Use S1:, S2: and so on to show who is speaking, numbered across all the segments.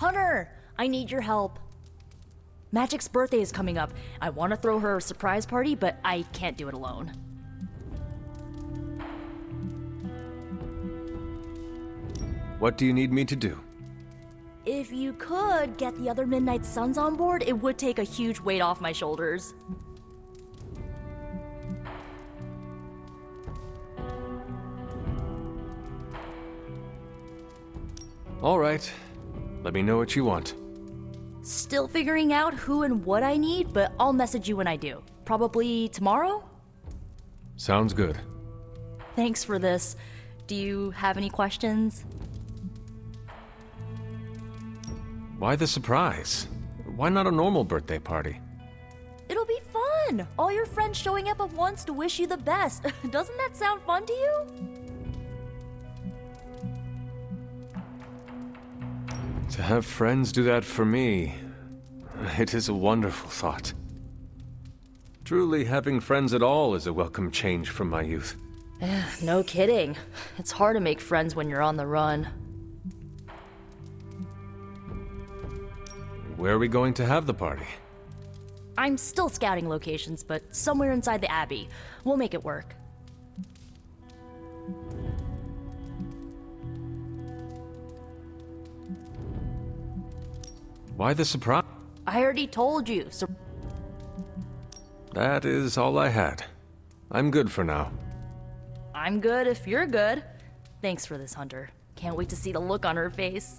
S1: Hunter, I need your help. Magic's birthday is coming up. I want to throw her a surprise party, but I can't do it alone.
S2: What do you need me to do?
S1: If you could get the other Midnight Suns on board, it would take a huge weight off my shoulders.
S2: All right. Let me know what you want.
S1: Still figuring out who and what I need, but I'll message you when I do. Probably tomorrow?
S2: Sounds good.
S1: Thanks for this. Do you have any questions?
S2: Why the surprise? Why not a normal birthday party?
S1: It'll be fun! All your friends showing up at once to wish you the best. Doesn't that sound fun to you?
S2: To have friends do that for me, it is a wonderful thought. Truly, having friends at all is a welcome change from my youth.
S1: No kidding. It's hard to make friends when you're on the run.
S2: Where are we going to have the party?
S1: I'm still scouting locations, but somewhere inside the Abbey. We'll make it work.
S2: Why the surprise?
S1: I already told you, so...
S2: That is all I had. I'm good for now.
S1: I'm good if you're good. Thanks for this, Hunter. Can't wait to see the look on her face.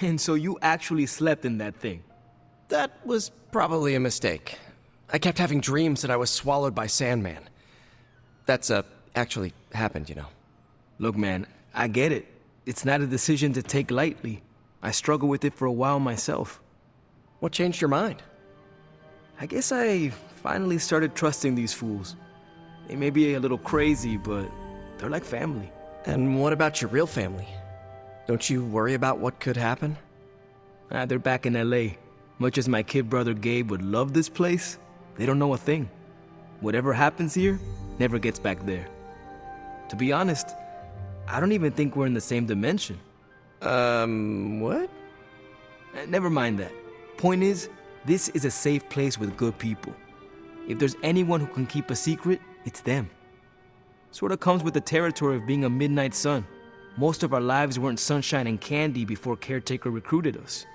S3: And so you actually slept in that thing?
S4: That was probably a mistake. I kept having dreams that I was swallowed by Sandman. That's, actually happened, you know.
S3: Look, man, I get it. It's not a decision to take lightly. I struggled with it for a while myself.
S4: What changed your mind?
S3: I guess I finally started trusting these fools. They may be a little crazy, but they're like family.
S4: And what about your real family? Don't you worry about what could happen?
S3: They're back in LA. Much as my kid brother Gabe would love this place, they don't know a thing. Whatever happens here, never gets back there. To be honest, I don't even think we're in the same dimension.
S4: What?
S3: Never mind that. Point is, this is a safe place with good people. If there's anyone who can keep a secret, it's them. Sorta comes with the territory of being a Midnight Sun. Most of our lives weren't sunshine and candy before Caretaker recruited us.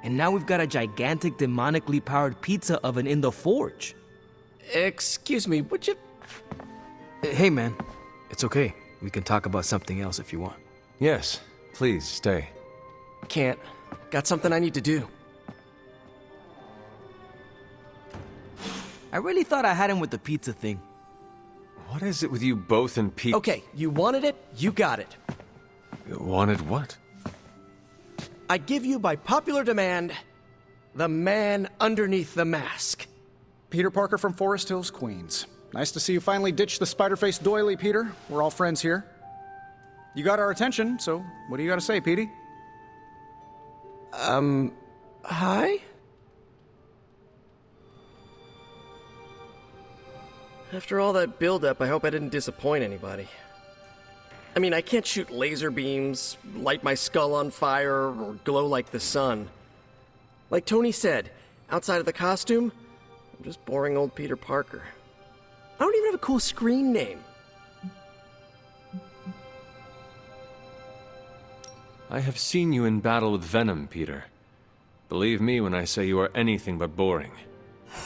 S3: And now we've got a gigantic demonically powered pizza oven in the forge.
S4: Excuse me, would you...
S3: Hey man, it's okay. We can talk about something else if you want.
S2: Yes, please stay.
S4: Can't. Got something I need to do.
S3: I really thought I had him with the pizza thing.
S2: What is it with you both and Pete?
S4: Okay, you wanted it, you got it.
S2: Wanted what?
S4: I give you by popular demand, the man underneath the mask.
S5: Peter Parker from Forest Hills, Queens. Nice to see you finally ditch the spider-faced doily, Peter. We're all friends here. You got our attention, so what do you got to say, Petey?
S4: Hi? After all that build-up, I hope I didn't disappoint anybody. I mean, I can't shoot laser beams, light my skull on fire, or glow like the sun. Like Tony said, outside of the costume, I'm just boring old Peter Parker. I don't even have a cool screen name.
S2: I have seen you in battle with Venom, Peter. Believe me when I say you are anything but boring.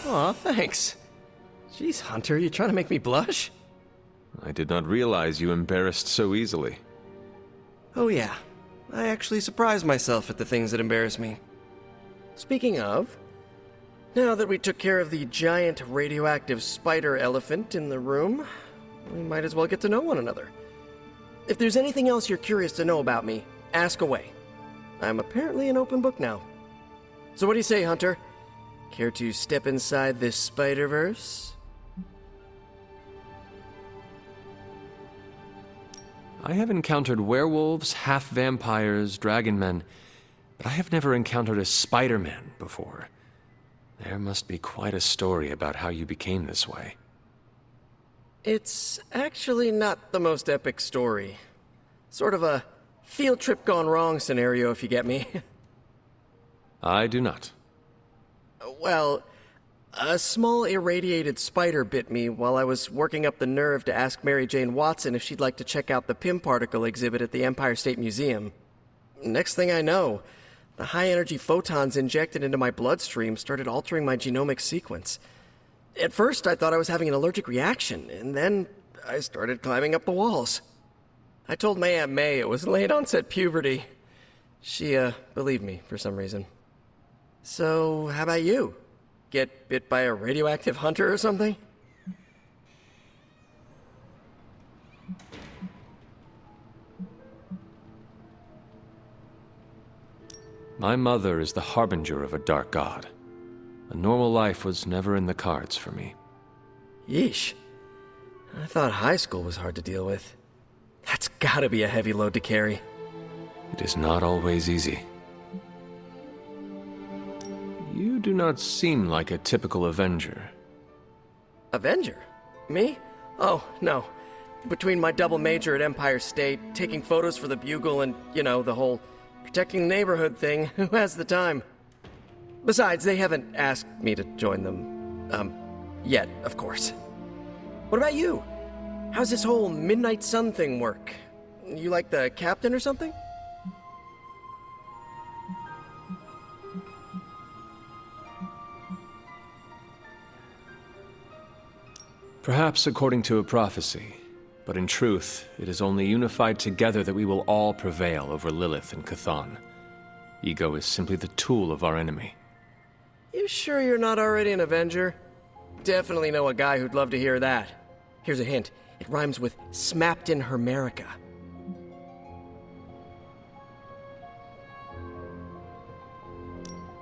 S4: Aw, thanks. Jeez, Hunter, you trying to make me blush?
S2: I did not realize you embarrassed so easily.
S4: Oh yeah, I actually surprise myself at the things that embarrass me. Speaking of, now that we took care of the giant radioactive spider elephant in the room, we might as well get to know one another. If there's anything else you're curious to know about me, ask away. I'm apparently an open book now. So what do you say, Hunter? Care to step inside this Spider-Verse?
S2: I have encountered werewolves, half-vampires, dragon men, but I have never encountered a Spider-Man before. There must be quite a story about how you became this way.
S4: It's actually not the most epic story. Sort of a field trip gone wrong scenario, if you get me.
S2: I do not.
S4: Well, a small irradiated spider bit me while I was working up the nerve to ask Mary Jane Watson if she'd like to check out the Pym particle exhibit at the Empire State Museum. Next thing I know, the high-energy photons injected into my bloodstream started altering my genomic sequence. At first, I thought I was having an allergic reaction, and then I started climbing up the walls. I told my Aunt May it was late-onset puberty. She, believed me for some reason. So, how about you? Get bit by a radioactive hunter or something?
S2: My mother is the harbinger of a dark god. A normal life was never in the cards for me.
S4: Yeesh. I thought high school was hard to deal with. That's gotta be a heavy load to carry.
S2: It is not always easy. You do not seem like a typical Avenger.
S4: Avenger? Me? Oh, no. Between my double major at Empire State, taking photos for the Bugle, and, the whole protecting the neighborhood thing, who has the time? Besides, they haven't asked me to join them. Yet, of course. What about you? How's this whole Midnight Sun thing work? You like the captain or something?
S2: Perhaps according to a prophecy, but in truth, it is only unified together that we will all prevail over Lilith and Chthon. Ego is simply the tool of our enemy.
S4: You sure you're not already an Avenger? Definitely know a guy who'd love to hear that. Here's a hint. It rhymes with smapped in Hermerica.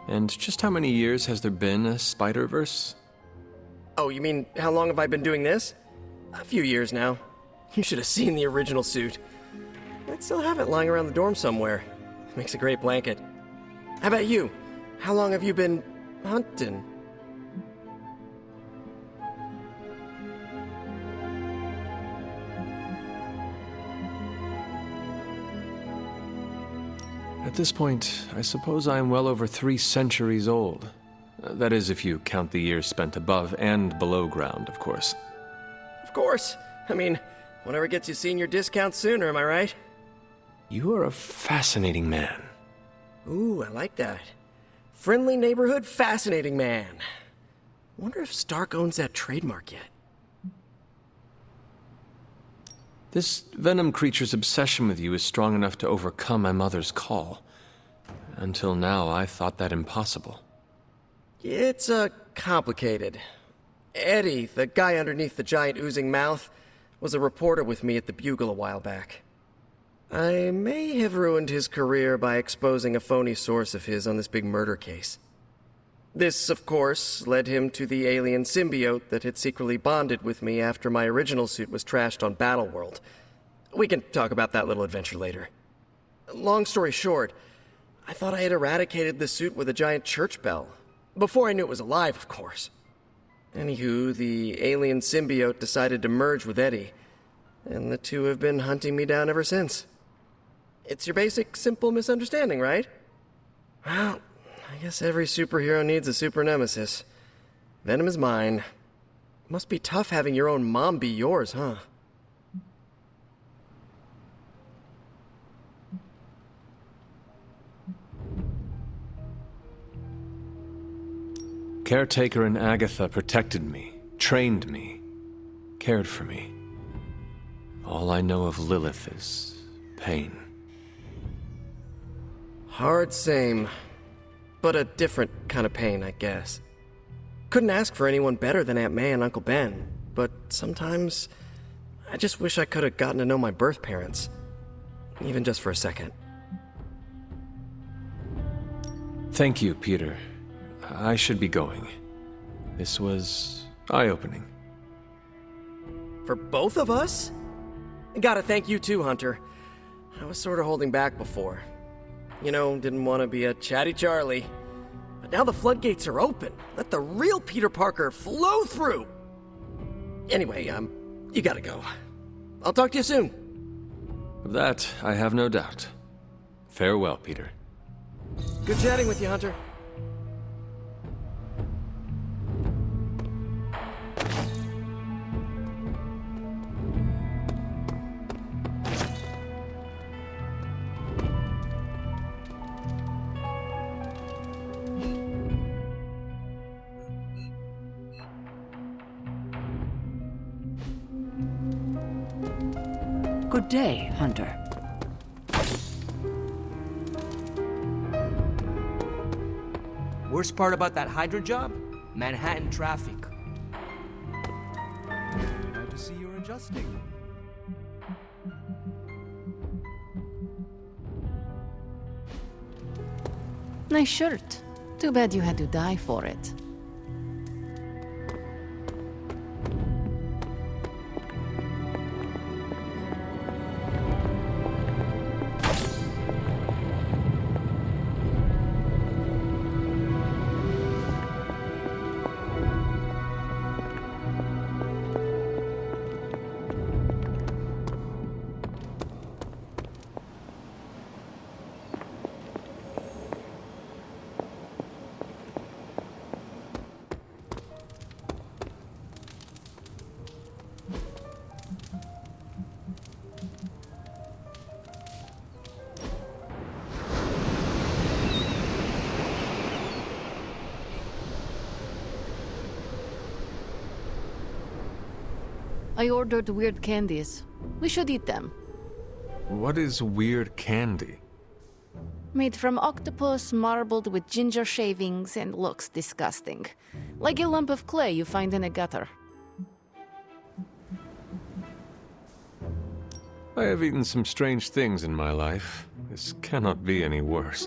S2: And just how many years has there been a Spider-Verse?
S4: Oh, you mean, how long have I been doing this? A few years now. You should have seen the original suit. I still have it lying around the dorm somewhere. Makes a great blanket. How about you? How long have you been hunting?
S2: At this point, I suppose I am well over 3 centuries old. That is, if you count the years spent above and below ground, of course.
S4: Of course. I mean, whatever gets you senior discount sooner, am I right?
S2: You are a fascinating man.
S4: Ooh, I like that. Friendly neighborhood, fascinating man. Wonder if Stark owns that trademark yet.
S2: This Venom creature's obsession with you is strong enough to overcome my mother's call. Until now, I thought that impossible.
S4: It's, complicated. Eddie, the guy underneath the giant oozing mouth, was a reporter with me at the Bugle a while back. I may have ruined his career by exposing a phony source of his on this big murder case. This, of course, led him to the alien symbiote that had secretly bonded with me after my original suit was trashed on Battleworld. We can talk about that little adventure later. Long story short, I thought I had eradicated the suit with a giant church bell. Before I knew it was alive, of course. Anywho, the alien symbiote decided to merge with Eddie, and the two have been hunting me down ever since. It's your basic, simple misunderstanding, right? Well, I guess every superhero needs a super nemesis. Venom is mine. Must be tough having your own mom be yours, huh?
S2: Caretaker and Agatha protected me, trained me, cared for me. All I know of Lilith is pain.
S4: Hard same. But a different kind of pain, I guess. Couldn't ask for anyone better than Aunt May and Uncle Ben, but sometimes I just wish I could have gotten to know my birth parents. Even just for a second.
S2: Thank you, Peter. I should be going. This was eye-opening.
S4: For both of us? Gotta thank you too, Hunter. I was sort of holding back before. You know, didn't want to be a chatty Charlie. But now the floodgates are open. Let the real Peter Parker flow through. Anyway, you gotta go. I'll talk to you soon.
S2: Of that, I have no doubt. Farewell, Peter.
S4: Good chatting with you, Hunter.
S6: Good day, Hunter.
S3: Worst part about that Hydra job? Manhattan traffic. Glad to see you're adjusting.
S6: Nice shirt. Too bad you had to die for it. I ordered weird candies. We should eat them.
S2: What is weird candy?
S6: Made from octopus, marbled with ginger shavings, and looks disgusting. Like a lump of clay you find in a gutter.
S2: I have eaten some strange things in my life. This cannot be any worse.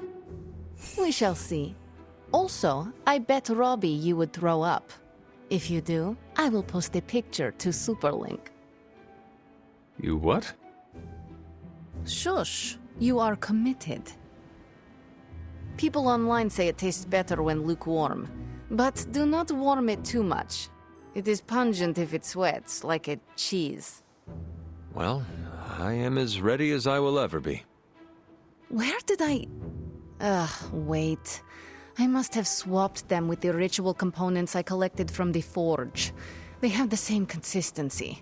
S6: We shall see. Also, I bet Robbie you would throw up. If you do, I will post a picture to Superlink.
S2: You what?
S6: Shush, you are committed. People online say it tastes better when lukewarm, but do not warm it too much. It is pungent if it sweats, like a cheese.
S2: Well, I am as ready as I will ever be.
S6: Where did I... wait. I must have swapped them with the ritual components I collected from the forge. They have the same consistency.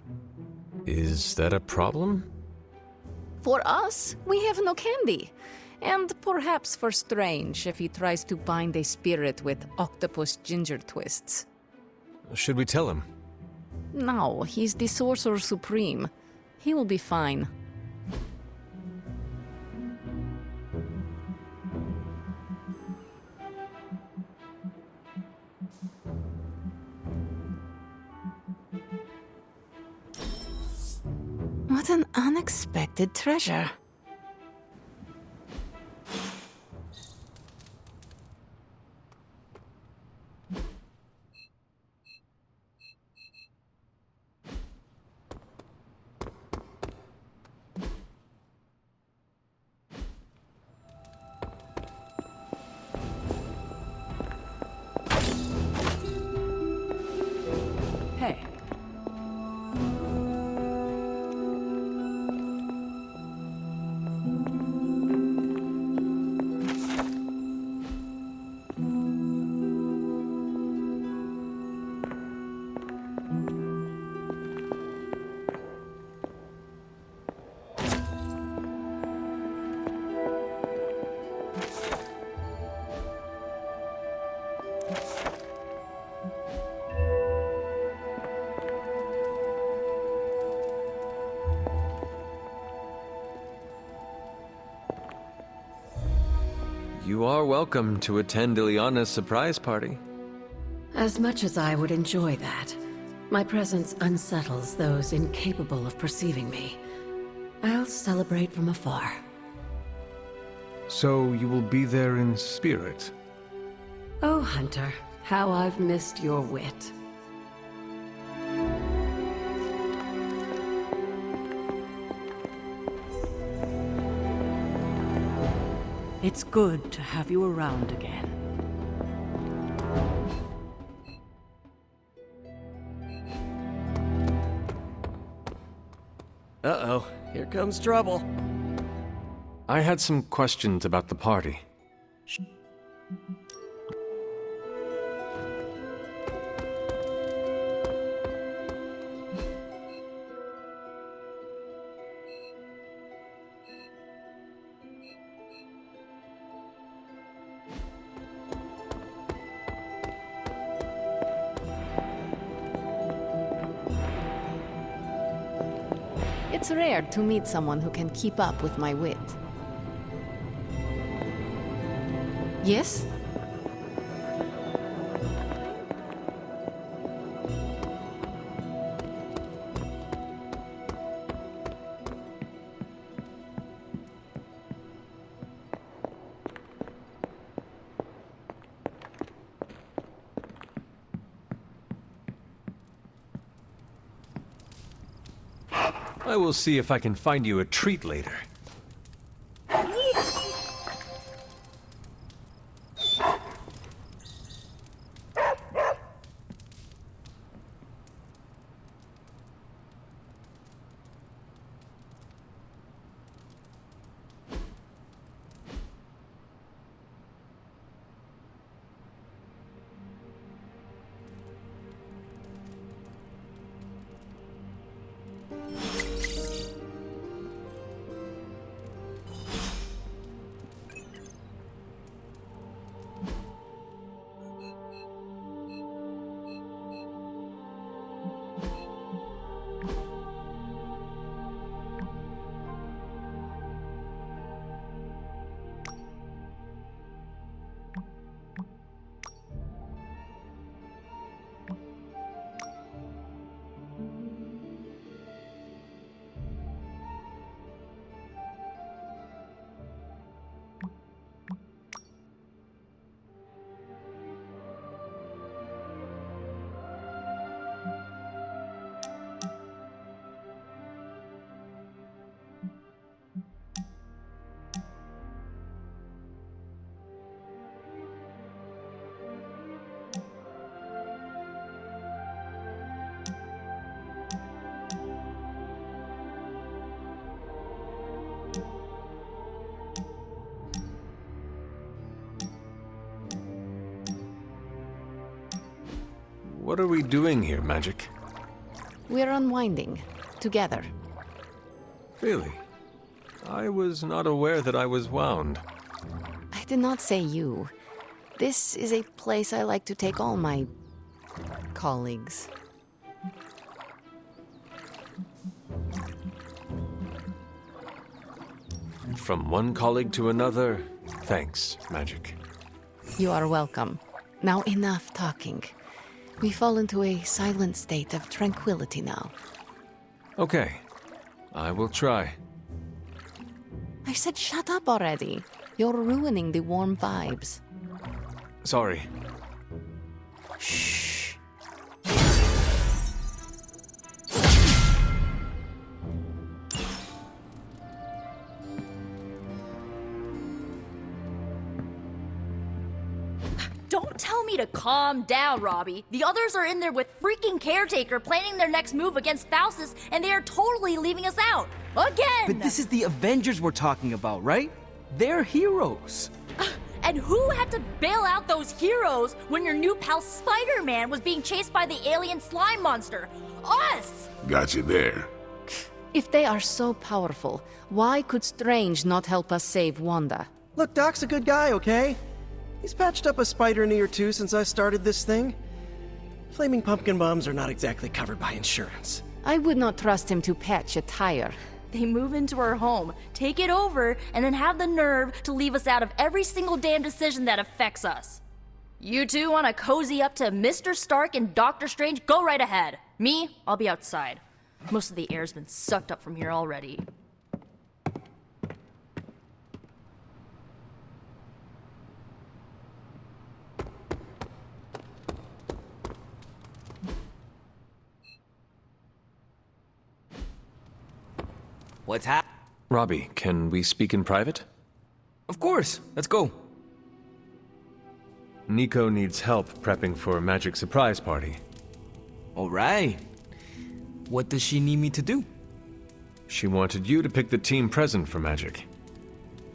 S2: Is that a problem?
S6: For us, we have no candy. And perhaps for Strange if he tries to bind a spirit with octopus ginger twists.
S2: Should we tell him?
S6: No, he's the Sorcerer Supreme. He will be fine. What an unexpected treasure.
S1: Hey.
S2: You are welcome to attend Ileana's surprise party.
S7: As much as I would enjoy that, my presence unsettles those incapable of perceiving me. I'll celebrate from afar.
S2: So you will be there in spirit?
S7: Oh, Hunter, how I've missed your wit.
S8: It's good to have you around again.
S4: Uh-oh, here comes trouble.
S2: I had some questions about the party.
S6: It's rare to meet someone who can keep up with my wit. Yes?
S2: I will see if I can find you a treat later. What are we doing here, Magic?
S6: We're unwinding. Together.
S2: Really? I was not aware that I was wound.
S6: I did not say you. This is a place I like to take all my colleagues.
S2: From one colleague to another, thanks, Magic.
S6: You are welcome. Now enough talking. We fall into a silent state of tranquility now.
S2: Okay, I will try.
S6: I said shut up already. You're ruining the warm vibes.
S2: Sorry.
S6: Shh.
S1: Don't tell me to calm down, Robbie. The others are in there with freaking Caretaker planning their next move against Faustus, and they are totally leaving us out. Again!
S3: But this is the Avengers we're talking about, right? They're heroes.
S1: And who had to bail out those heroes when your new pal Spider-Man was being chased by the alien slime monster? Us!
S9: Got you there.
S6: If they are so powerful, why could Strange not help us save Wanda?
S4: Look, Doc's a good guy, okay? He's patched up a spider knee or two since I started this thing. Flaming pumpkin bombs are not exactly covered by insurance.
S6: I would not trust him to patch a tire.
S1: They move into our home, take it over, and then have the nerve to leave us out of every single damn decision that affects us. You two want to cozy up to Mr. Stark and Doctor Strange? Go right ahead. Me, I'll be outside. Most of the air's been sucked up from here already.
S3: What's hap?
S2: Robbie, can we speak in private?
S3: Of course. Let's go.
S2: Nico needs help prepping for a magic surprise party.
S3: All right. What does she need me to do?
S2: She wanted you to pick the team present for magic.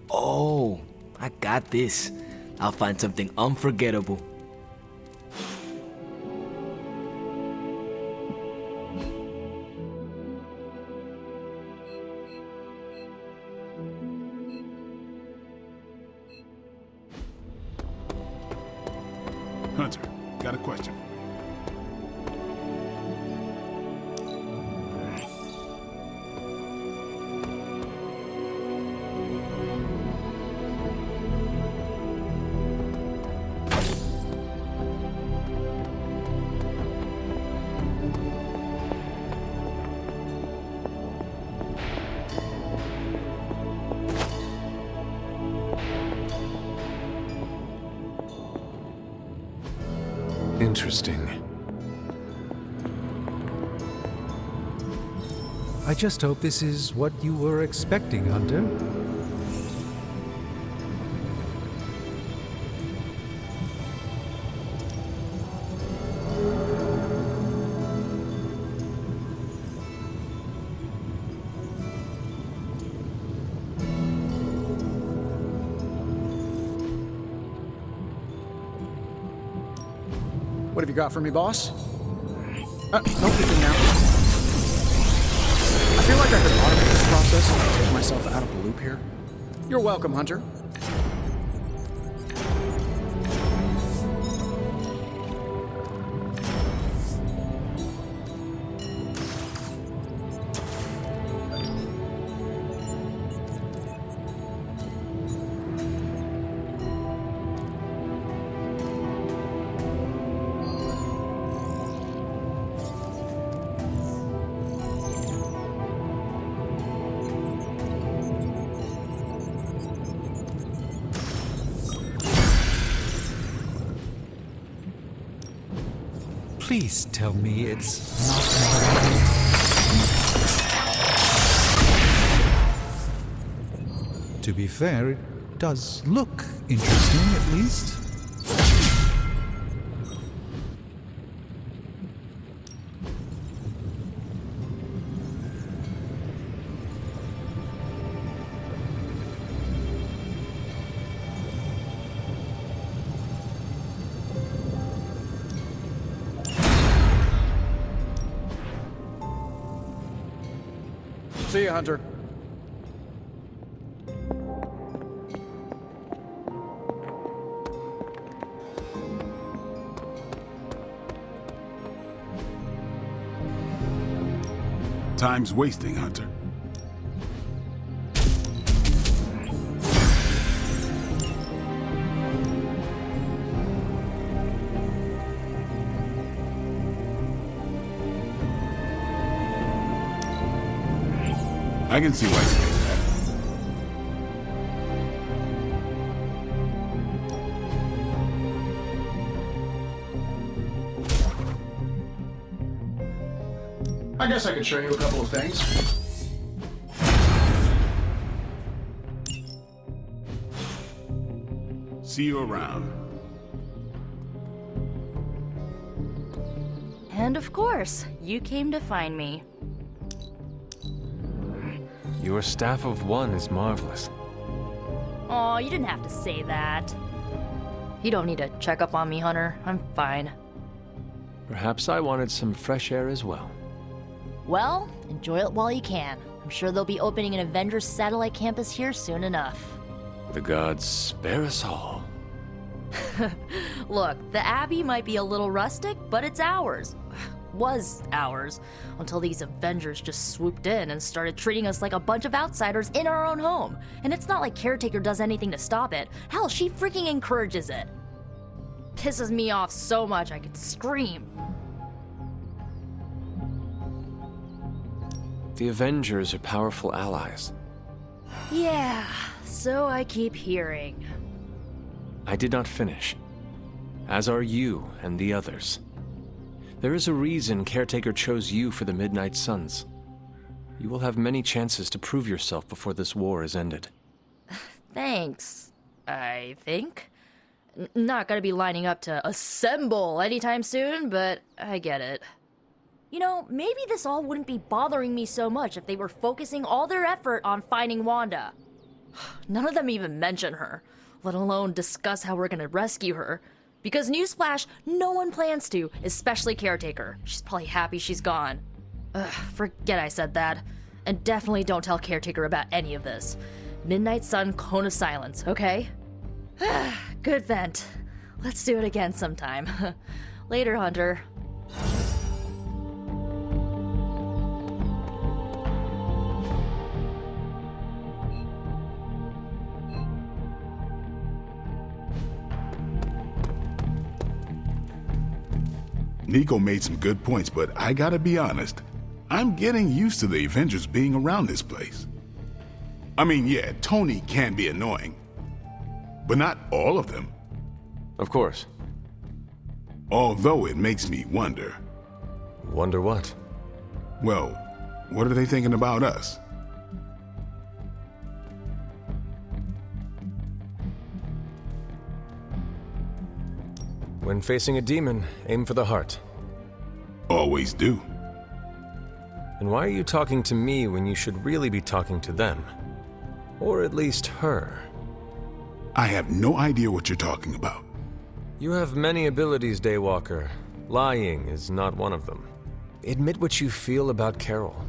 S3: Oh, I got this. I'll find something unforgettable.
S9: Hunter, got a question for you.
S2: Interesting.
S10: I just hope this is what you were expecting, Hunter.
S5: What have you got for me, boss? No peeking now. I feel like I could automate this process and take myself out of the loop here. You're welcome, Hunter.
S10: Please tell me it's not. To be fair, it does look interesting, at least.
S5: See you, Hunter.
S9: Time's wasting, Hunter. I can see why you think
S5: I guess I could show you a couple of things.
S9: that. See you around.
S1: And of course, you came to find me.
S2: Your staff of one is marvelous.
S1: Aw, you didn't have to say that. You don't need to check up on me, Hunter. I'm fine.
S2: Perhaps I wanted some fresh air as well.
S1: Well, enjoy it while you can. I'm sure they'll be opening an Avengers satellite campus here soon enough.
S2: The gods spare us all.
S1: Look, the Abbey might be a little rustic, but it's ours. Was ours. Until these Avengers just swooped in and started treating us like a bunch of outsiders in our own home. And it's not like Caretaker does anything to stop it. Hell, she freaking encourages it. Pisses me off so much I could scream.
S2: The Avengers are powerful allies.
S1: Yeah, so I keep hearing.
S2: I did not finish. As are you and the others. There is a reason Caretaker chose you for the Midnight Suns. You will have many chances to prove yourself before this war is ended.
S1: Thanks, I think. Not gonna be lining up to assemble anytime soon, but I get it. You know, maybe this all wouldn't be bothering me so much if they were focusing all their effort on finding Wanda. None of them even mention her, let alone discuss how we're gonna rescue her. Because newsflash, no one plans to, especially Caretaker. She's probably happy she's gone. Forget I said that. And definitely don't tell Caretaker about any of this. Midnight Sun, Cone of Silence, okay? Good vent. Let's do it again sometime. Later, Hunter.
S9: Nico made some good points, but I gotta be honest. I'm getting used to the Avengers being around this place. I mean, yeah, Tony can be annoying, but not all of them.
S2: Of course.
S9: Although it makes me wonder.
S2: Wonder what?
S9: Well, what are they thinking about us?
S2: When facing a demon, aim for the heart.
S9: Always do.
S2: And why are you talking to me when you should really be talking to them? Or at least her?
S9: I have no idea what you're talking about.
S2: You have many abilities, Daywalker. Lying is not one of them. Admit what you feel about Carol.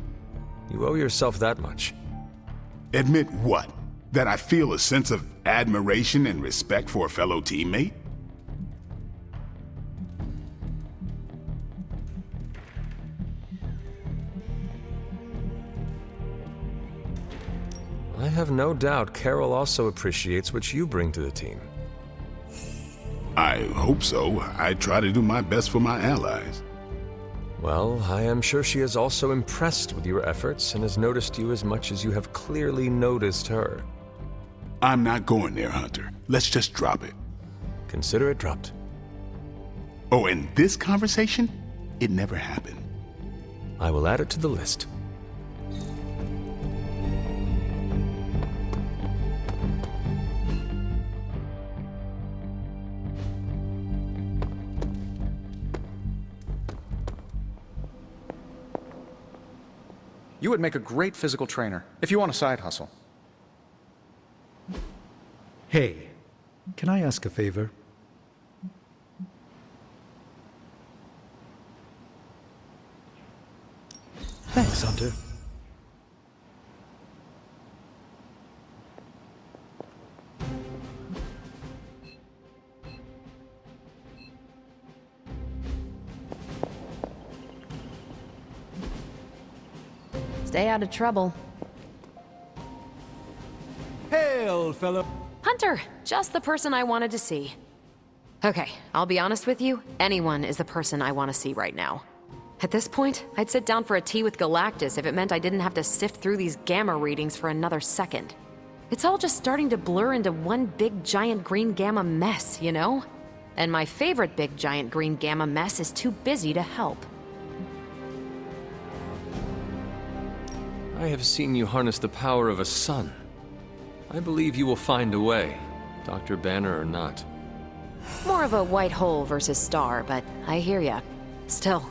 S2: You owe yourself that much.
S9: Admit what? That I feel a sense of admiration and respect for a fellow teammate?
S2: I have no doubt Carol also appreciates what you bring to the team.
S9: I hope so. I try to do my best for my allies.
S2: Well, I am sure she is also impressed with your efforts and has noticed you as much as you have clearly noticed her.
S9: I'm not going there, Hunter. Let's just drop it.
S2: Consider it dropped.
S9: Oh, and this conversation? It never happened.
S2: I will add it to the list.
S5: You would make a great physical trainer, if you want a side hustle.
S10: Hey, can I ask a favor? Thanks, Hunter.
S6: Stay out of trouble.
S11: Hail, fellow.
S12: Hunter, just the person I wanted to see. Okay, I'll be honest with you, anyone is the person I want to see right now. At this point, I'd sit down for a tea with Galactus if it meant I didn't have to sift through these gamma readings for another second. It's all just starting to blur into one big giant green gamma mess, you know? And my favorite big giant green gamma mess is too busy to help.
S2: I have seen you harness the power of a sun. I believe you will find a way, Dr. Banner or not.
S12: More of a white hole versus star, but I hear ya. Still,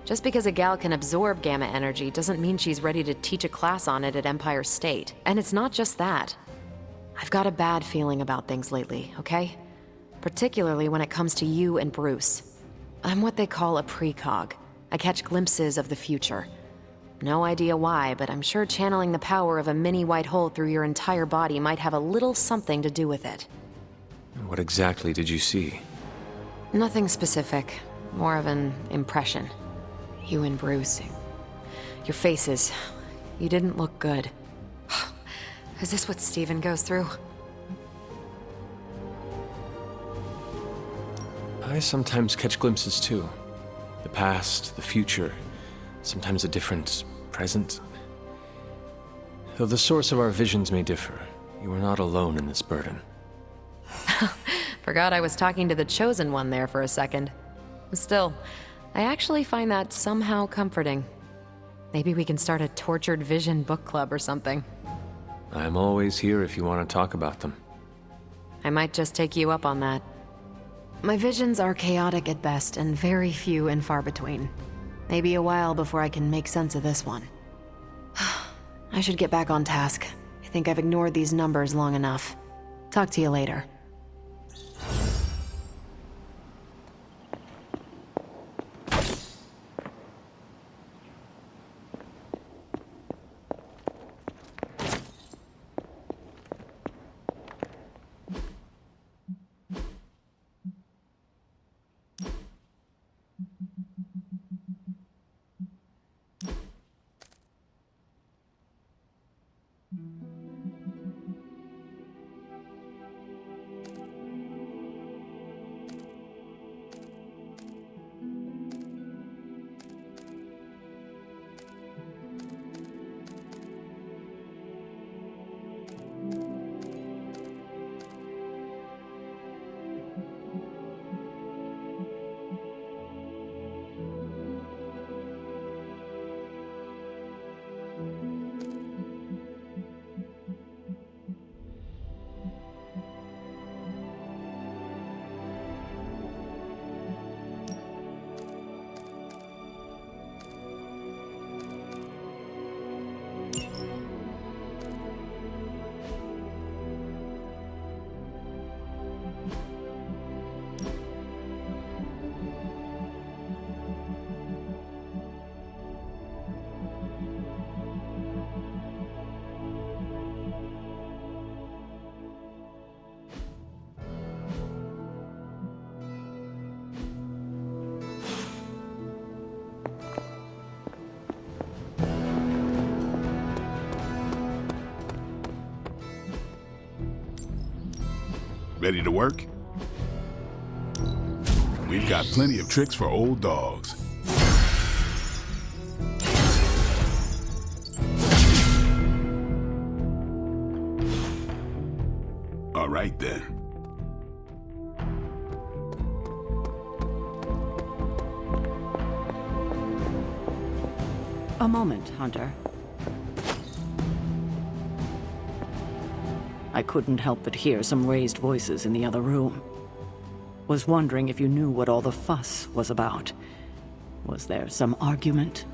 S12: just because a gal can absorb gamma energy doesn't mean she's ready to teach a class on it at Empire State. And it's not just that. I've got a bad feeling about things lately, okay? Particularly when it comes to you and Bruce. I'm what they call a precog. I catch glimpses of the future. No idea why, but I'm sure channeling the power of a mini white hole through your entire body might have a little something to do with it.
S2: What exactly did you see?
S12: Nothing specific. More of an impression. You and Bruce. Your faces. You didn't look good. Is this what Steven goes through?
S2: I sometimes catch glimpses too. The past, the future, sometimes a different present. Though the source of our visions may differ, you are not alone in this burden.
S12: Forgot I was talking to the Chosen One there for a second. Still, I actually find that somehow comforting. Maybe we can start a tortured vision book club or something.
S2: I'm always here if you want to talk about them.
S12: I might just take you up on that. My visions are chaotic at best and very few and far between. Maybe a while before I can make sense of this one. I should get back on task. I think I've ignored these numbers long enough. Talk to you later.
S9: Ready to work? We've got plenty of tricks for old dogs. All right then.
S8: A moment, Hunter. I couldn't help but hear some raised voices in the other room. Was wondering if you knew what all the fuss was about. Was there some argument?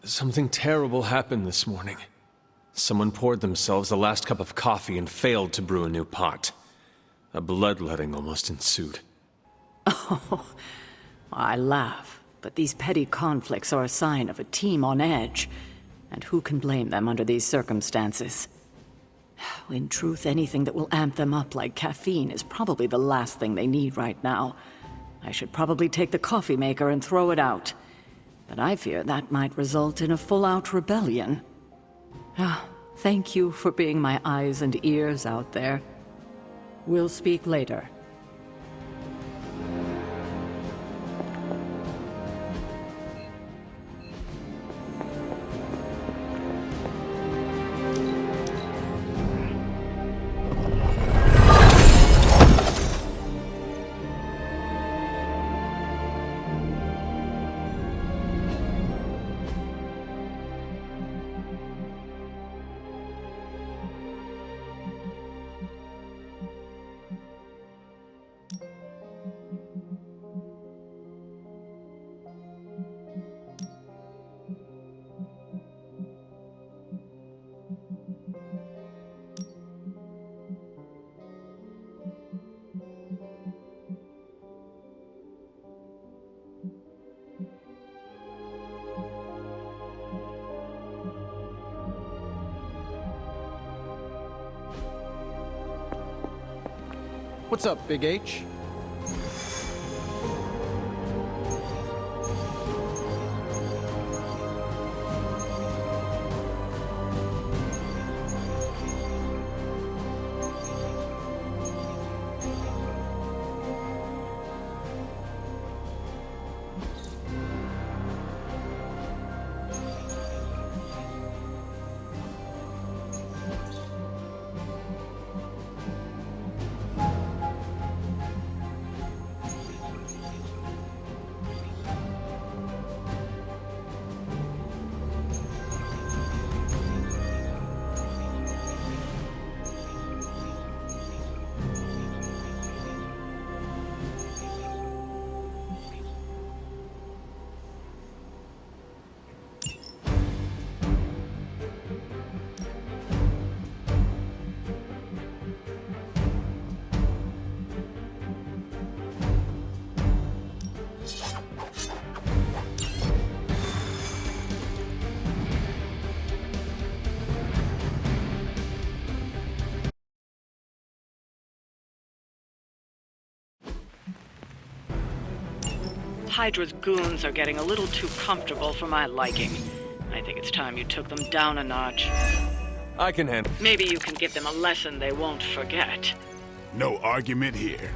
S2: Something terrible happened this morning. Someone poured themselves the last cup of coffee and failed to brew a new pot. A bloodletting almost ensued.
S8: Oh, I laugh, but these petty conflicts are a sign of a team on edge. And who can blame them under these circumstances? In truth, anything that will amp them up like caffeine is probably the last thing they need right now. I should probably take the coffee maker and throw it out. But I fear that might result in a full-out rebellion. Thank you for being my eyes and ears out there. We'll speak later.
S5: What's up, Big H?
S8: Hydra's goons are getting a little too comfortable for my liking. I think it's time you took them down a notch.
S2: I can handle.
S8: Maybe you can give them a lesson they won't forget.
S9: No argument here.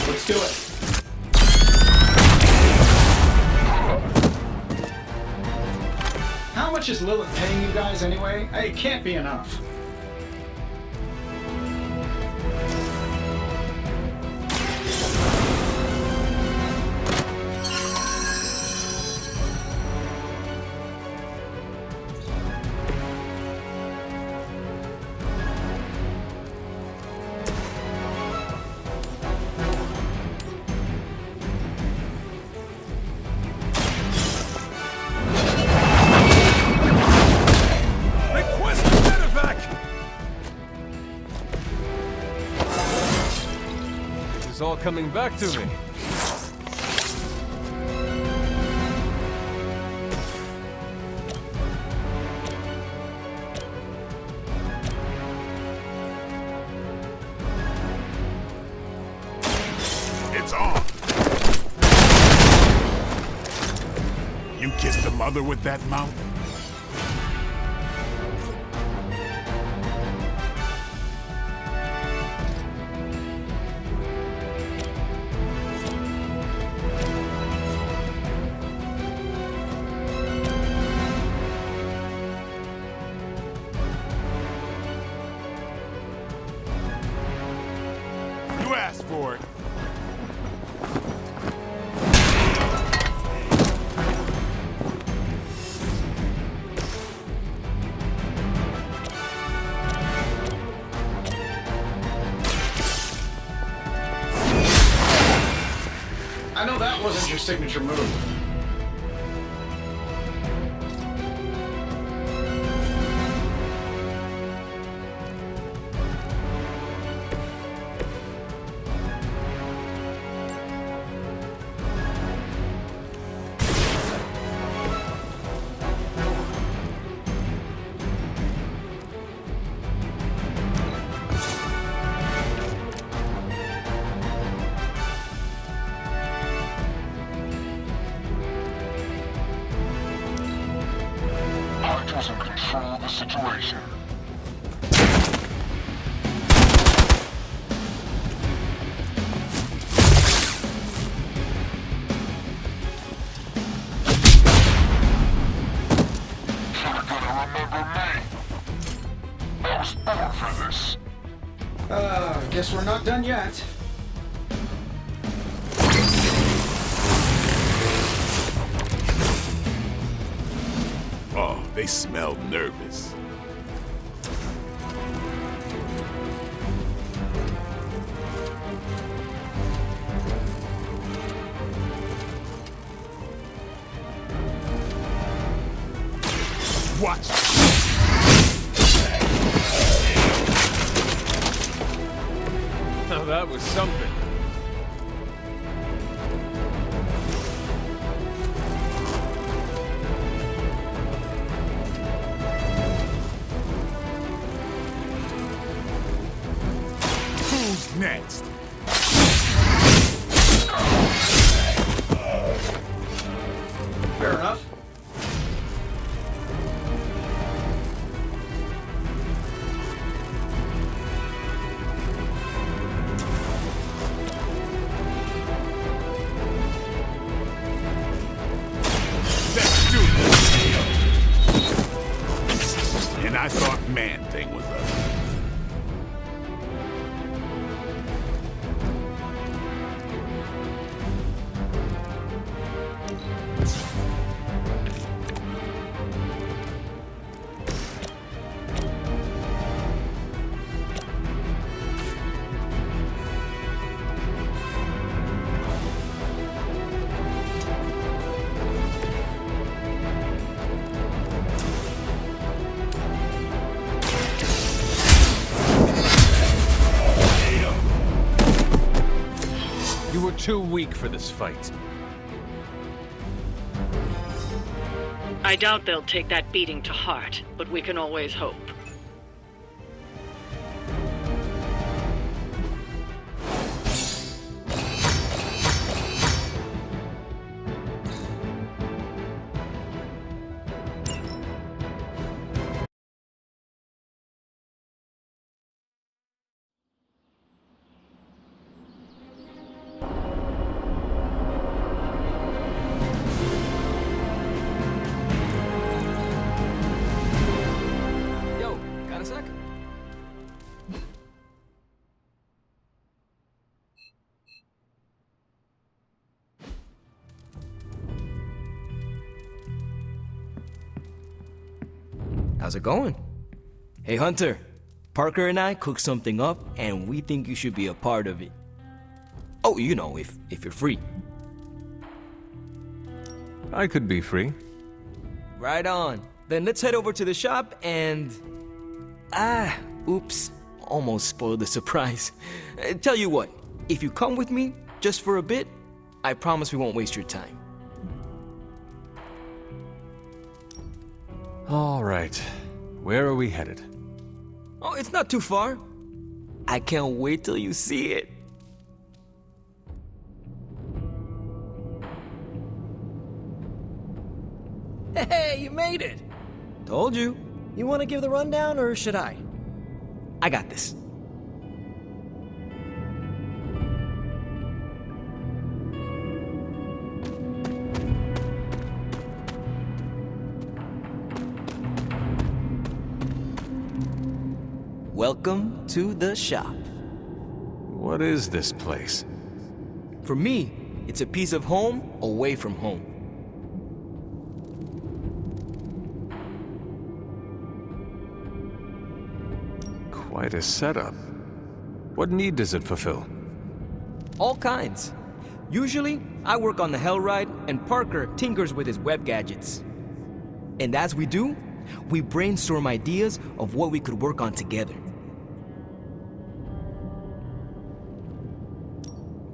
S5: Let's do it. How much is Lilith paying you guys anyway? It can't be enough.
S2: It's all coming back to me.
S9: It's on. You kissed the mother with that mouth? You asked for it.
S5: I know that wasn't your signature move.
S13: Doesn't control the situation. You're gonna remember me. I was born for this.
S5: Guess we're not done yet.
S9: Oh, they smell nervous. Watch.
S2: Now that was something.
S9: Who's next?
S5: Fair enough.
S9: Let's do this. And I thought Man-Thing was up.
S2: You were too weak for this fight.
S8: I doubt they'll take that beating to heart, but we can always hope.
S3: Yo, got a sec? How's it going? Hey, Hunter. Parker and I cooked something up, and we think you should be a part of it. Oh, you know, if you're free.
S2: I could be free.
S3: Right on. Then let's head over to the shop and... oops. Almost spoiled the surprise. Tell you what, if you come with me, just for a bit, I promise we won't waste your time.
S2: All right. Where are we headed?
S3: Oh, it's not too far. I can't wait till you see it.
S4: Hey, you made it!
S3: Told you.
S4: You want to give the rundown, or should I?
S3: I got this. Welcome to the shop.
S2: What is this place?
S3: For me, it's a piece of home away from home.
S2: Quite a setup. What need does it fulfill?
S3: All kinds. Usually, I work on the Hellride, and Parker tinkers with his web gadgets. And as we do, we brainstorm ideas of what we could work on together.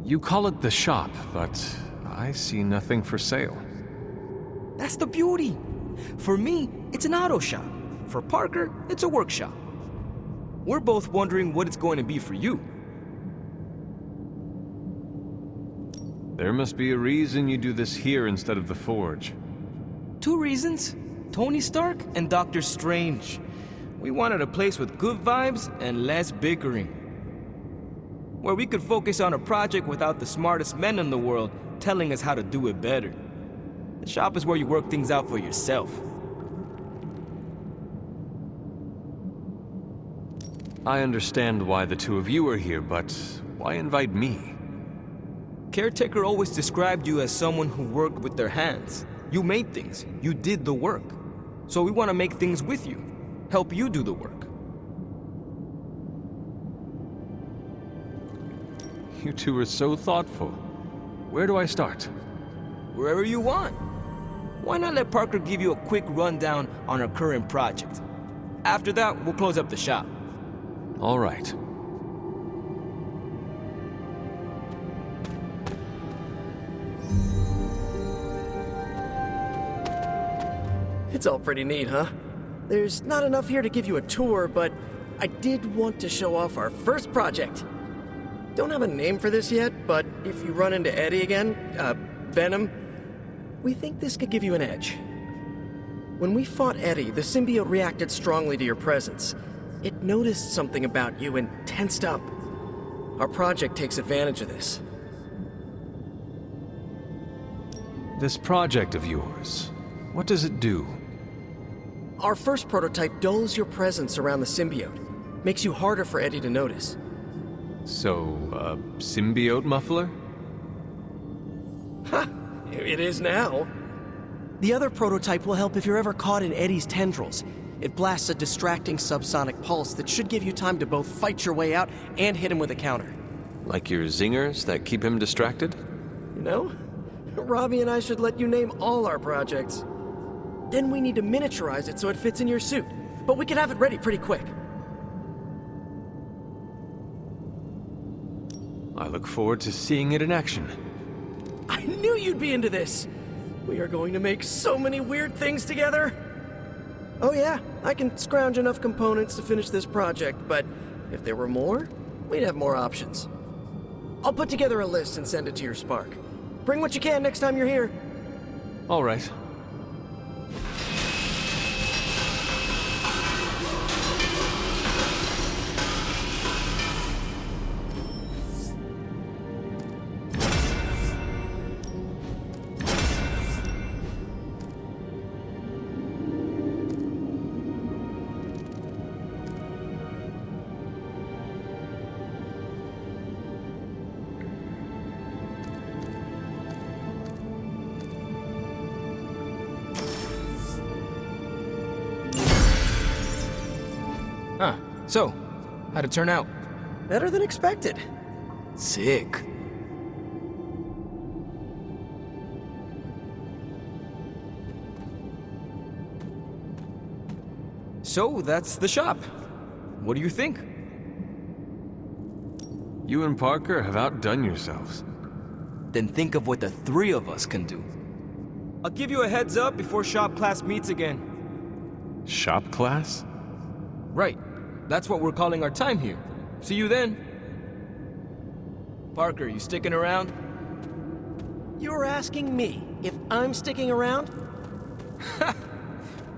S2: You call it the shop, but I see nothing for sale.
S3: That's the beauty. For me, it's an auto shop. For Parker, it's a workshop. We're both wondering what it's going to be for you.
S2: There must be a reason you do this here instead of the Forge.
S3: 2 reasons. Tony Stark and Doctor Strange. We wanted a place with good vibes and less bickering. Where we could focus on a project without the smartest men in the world telling us how to do it better. The shop is where you work things out for yourself.
S2: I understand why the two of you are here, but why invite me?
S3: Caretaker always described you as someone who worked with their hands. You made things. You did the work. So we want to make things with you. Help you do the work.
S2: You two are so thoughtful. Where do I start?
S3: Wherever you want. Why not let Parker give you a quick rundown on our current project? After that, we'll close up the shop.
S2: All right.
S4: It's all pretty neat, huh? There's not enough here to give you a tour, but I did want to show off our first project. Don't have a name for this yet, but if you run into Eddie again, Venom, we think this could give you an edge. When we fought Eddie, the symbiote reacted strongly to your presence. It noticed something about you and tensed up. Our project takes advantage of this.
S2: This project of yours, what does it do?
S4: Our first prototype dulls your presence around the symbiote. Makes you harder for Eddie to notice.
S2: So, a symbiote muffler?
S4: Ha! It is now. The other prototype will help if you're ever caught in Eddie's tendrils. It blasts a distracting subsonic pulse that should give you time to both fight your way out and hit him with a counter.
S2: Like your zingers that keep him distracted?
S4: You know, Robbie and I should let you name all our projects. Then we need to miniaturize it so it fits in your suit. But we can have it ready pretty quick.
S2: I look forward to seeing it in action.
S4: I knew you'd be into this! We are going to make so many weird things together. Oh yeah, I can scrounge enough components to finish this project, but if there were more, we'd have more options. I'll put together a list and send it to your Spark. Bring what you can next time you're here.
S2: All right.
S3: Huh. So, how'd it turn out?
S4: Better than expected.
S3: Sick. So, that's the shop. What do you think?
S2: You and Parker have outdone yourselves.
S3: Then think of what the three of us can do. I'll give you a heads up before shop class meets again.
S2: Shop class?
S3: Right. That's what we're calling our time here. See you then. Parker, you sticking around?
S4: You're asking me if I'm sticking around?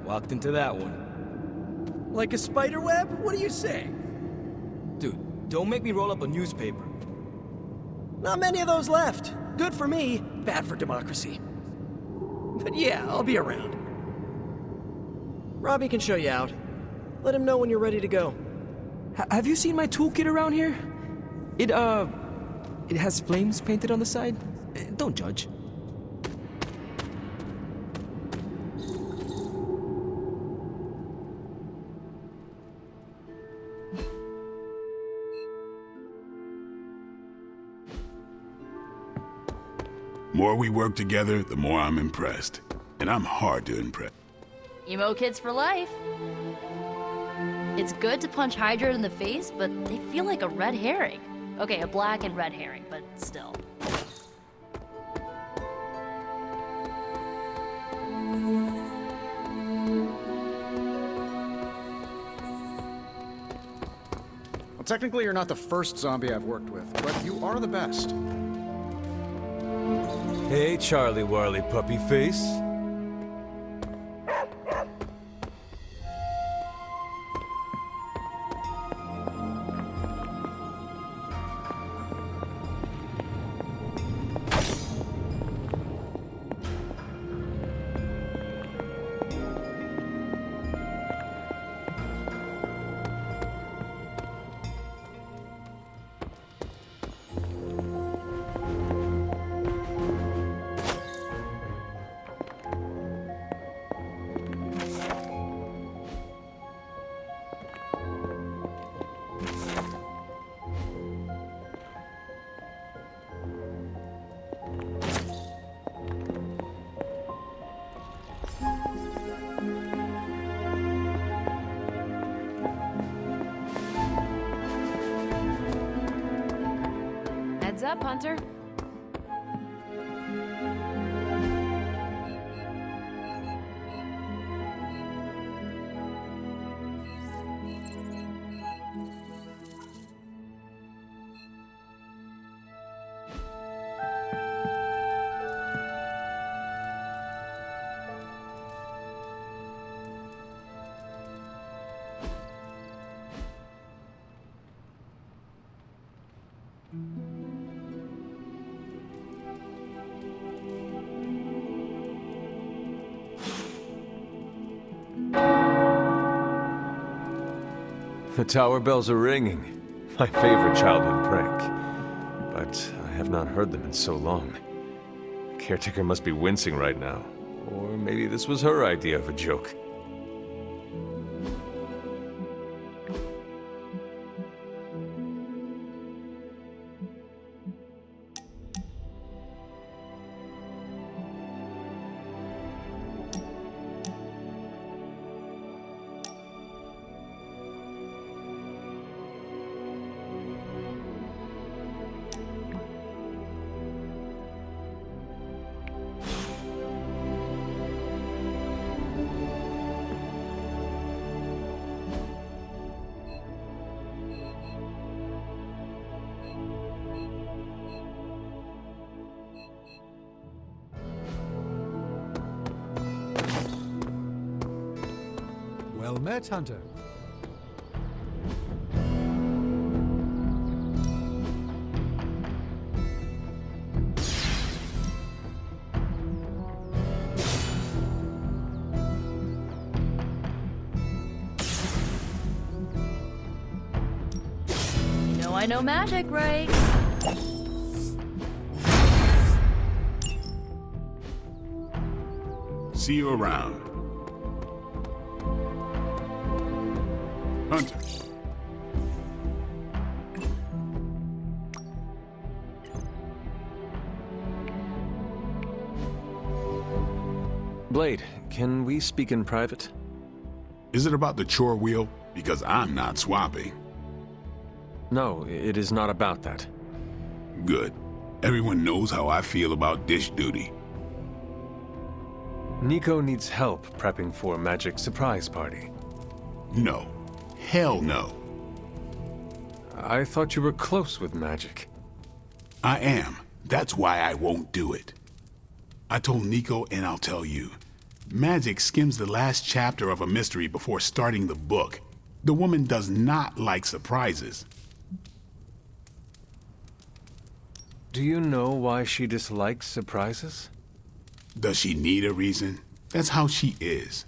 S3: Walked into that one.
S4: Like a spider web? What are you saying?
S3: Dude, don't make me roll up a newspaper.
S4: Not many of those left. Good for me, bad for democracy. But yeah, I'll be around. Robbie can show you out. Let him know when you're ready to go.
S3: Have you seen my toolkit around here? It has flames painted on the side. Don't judge.
S9: The more we work together, the more I'm impressed. And I'm hard to impress.
S1: Emo kids for life. It's good to punch Hydra in the face, but they feel like a red herring. Okay, a black and red herring, but still.
S5: Well, technically, you're not the first zombie I've worked with, but you are the best.
S11: Hey, Charlie Warley Puppy Face.
S12: Heads up, Hunter.
S2: The tower bells are ringing. My favorite childhood prank. But I have not heard them in so long. Caretaker must be wincing right now. Or maybe this was her idea of a joke.
S10: met, Hunter.
S1: You know I know magic, right?
S9: See you around. Hunter.
S2: Blade, can we speak in private?
S9: Is it about the chore wheel? Because I'm not swapping.
S2: No, it is not about that.
S9: Good. Everyone knows how I feel about dish duty.
S2: Nico needs help prepping for Magic's surprise party.
S9: No. Hell no.
S2: I thought you were close with Magic.
S9: I am. That's why I won't do it. I told Nico, and I'll tell you. Magic skims the last chapter of a mystery before starting the book. The woman does not like surprises.
S2: Do you know why she dislikes surprises?
S9: Does she need a reason? That's how she is.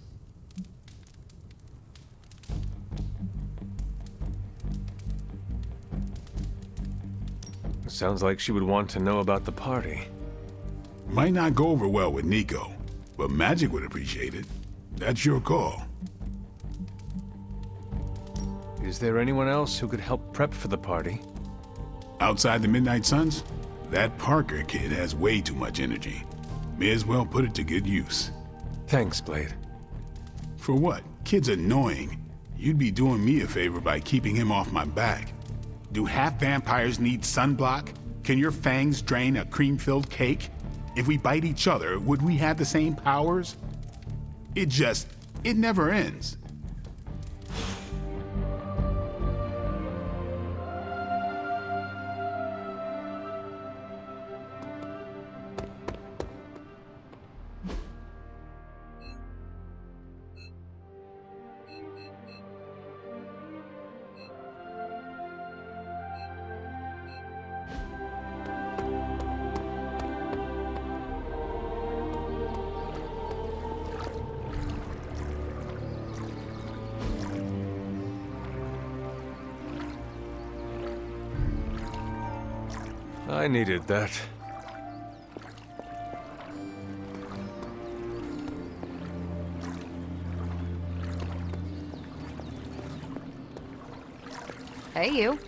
S2: Sounds like she would want to know about the party.
S9: Might not go over well with Nico, but Magic would appreciate it. That's your call.
S2: Is there anyone else who could help prep for the party?
S9: Outside the Midnight Suns, that Parker kid has way too much energy. May as well put it to good use.
S2: Thanks, Blade.
S9: For what? Kid's annoying. You'd be doing me a favor by keeping him off my back. Do half vampires need sunblock? Can your fangs drain a cream-filled cake? If we bite each other, would we have the same powers? It never ends.
S2: I needed that.
S12: Hey, you.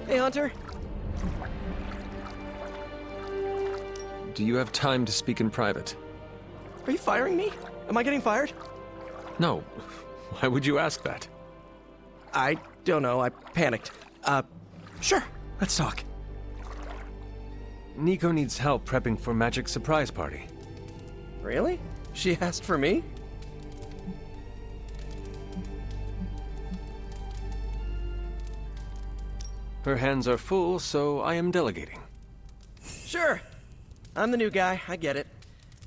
S4: Hey, Hunter.
S2: Do you have time to speak in private?
S4: Are you firing me? Am I getting fired?
S2: No. Why would you ask that?
S4: I don't know. I panicked. Sure. Let's talk.
S2: Nico needs help prepping for Magic's surprise party.
S4: Really? She asked for me?
S2: Her hands are full, so I am delegating.
S4: Sure. I'm the new guy. I get it.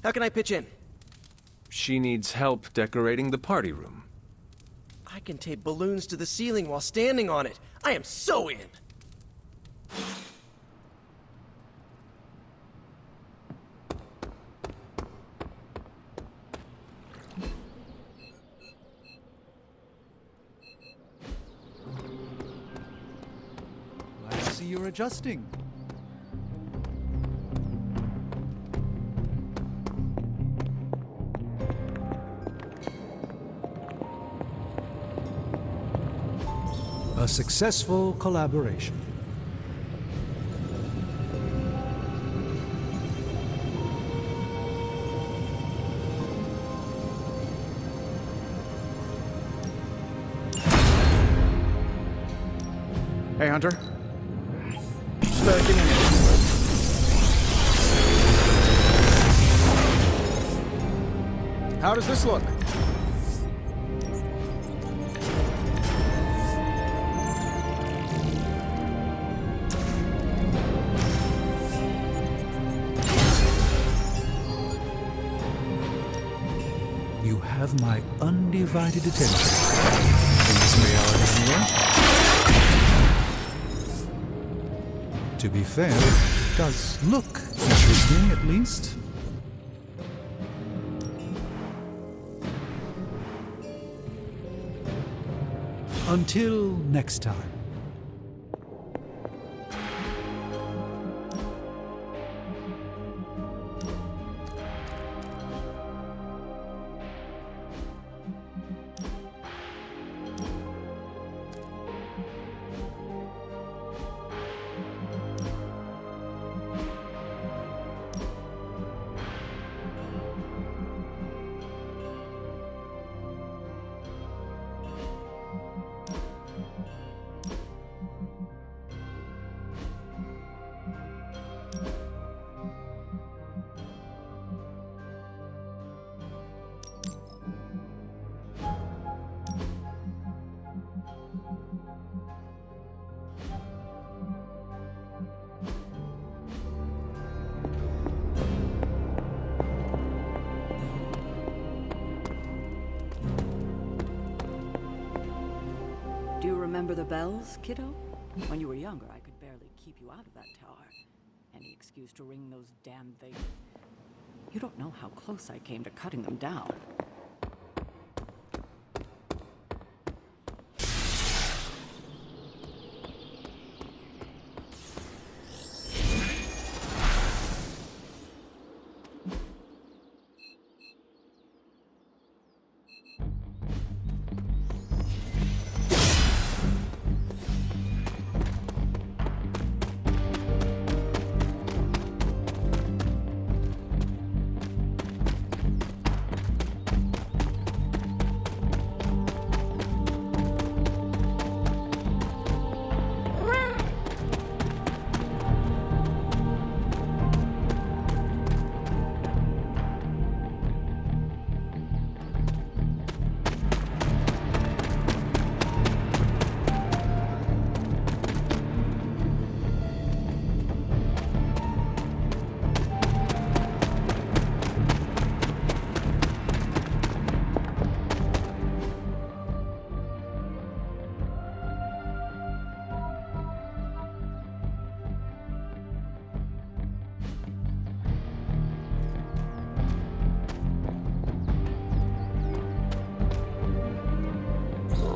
S4: How can I pitch in?
S2: She needs help decorating the party room.
S4: I can tape balloons to the ceiling while standing on it. I am so in.
S10: I see you're adjusting. A successful collaboration.
S5: Hey, Hunter. Just give me a minute. How does this look?
S10: have my undivided attention. In this reality, anyway. To be fair, it does look interesting, at least. Until next time.
S8: Do you remember the bells, kiddo? When you were younger, I could barely keep you out of that tower. Any excuse to ring those damn things. You don't know how close I came to cutting them down.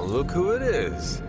S11: Look who it is.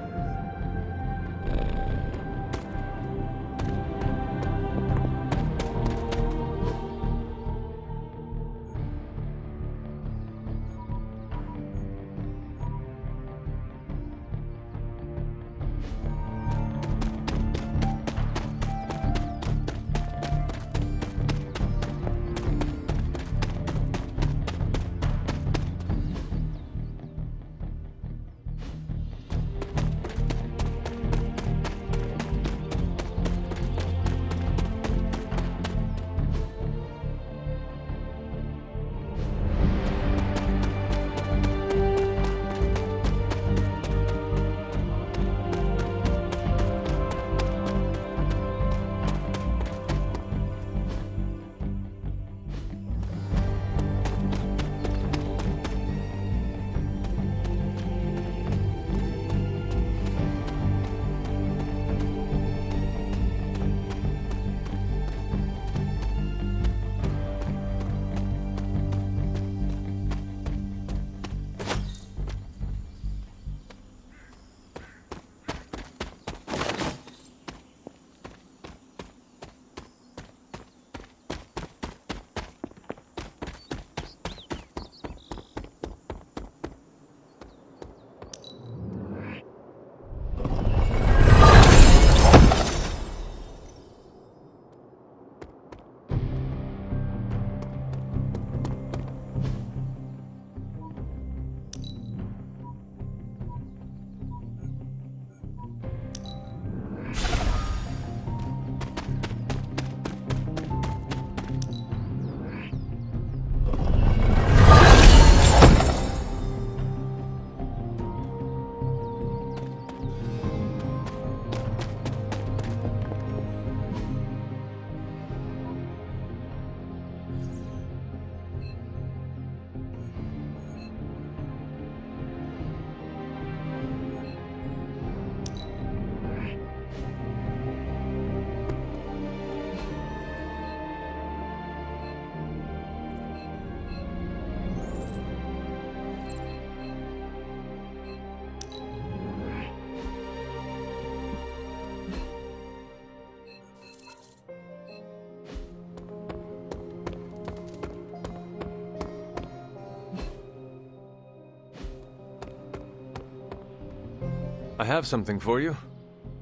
S2: I have something for you.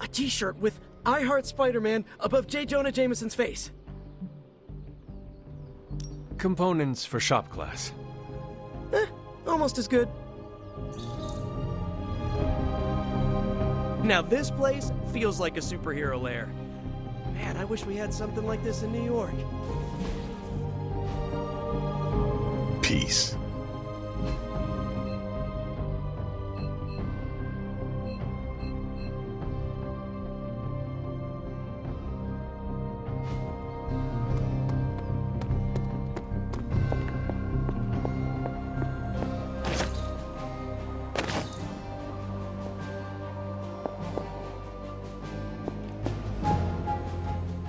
S4: A t-shirt with I Heart Spider-Man above J. Jonah Jameson's face.
S2: Components for shop class.
S4: Almost as good. Now this place feels like a superhero lair. Man, I wish we had something like this in New York.
S9: Peace.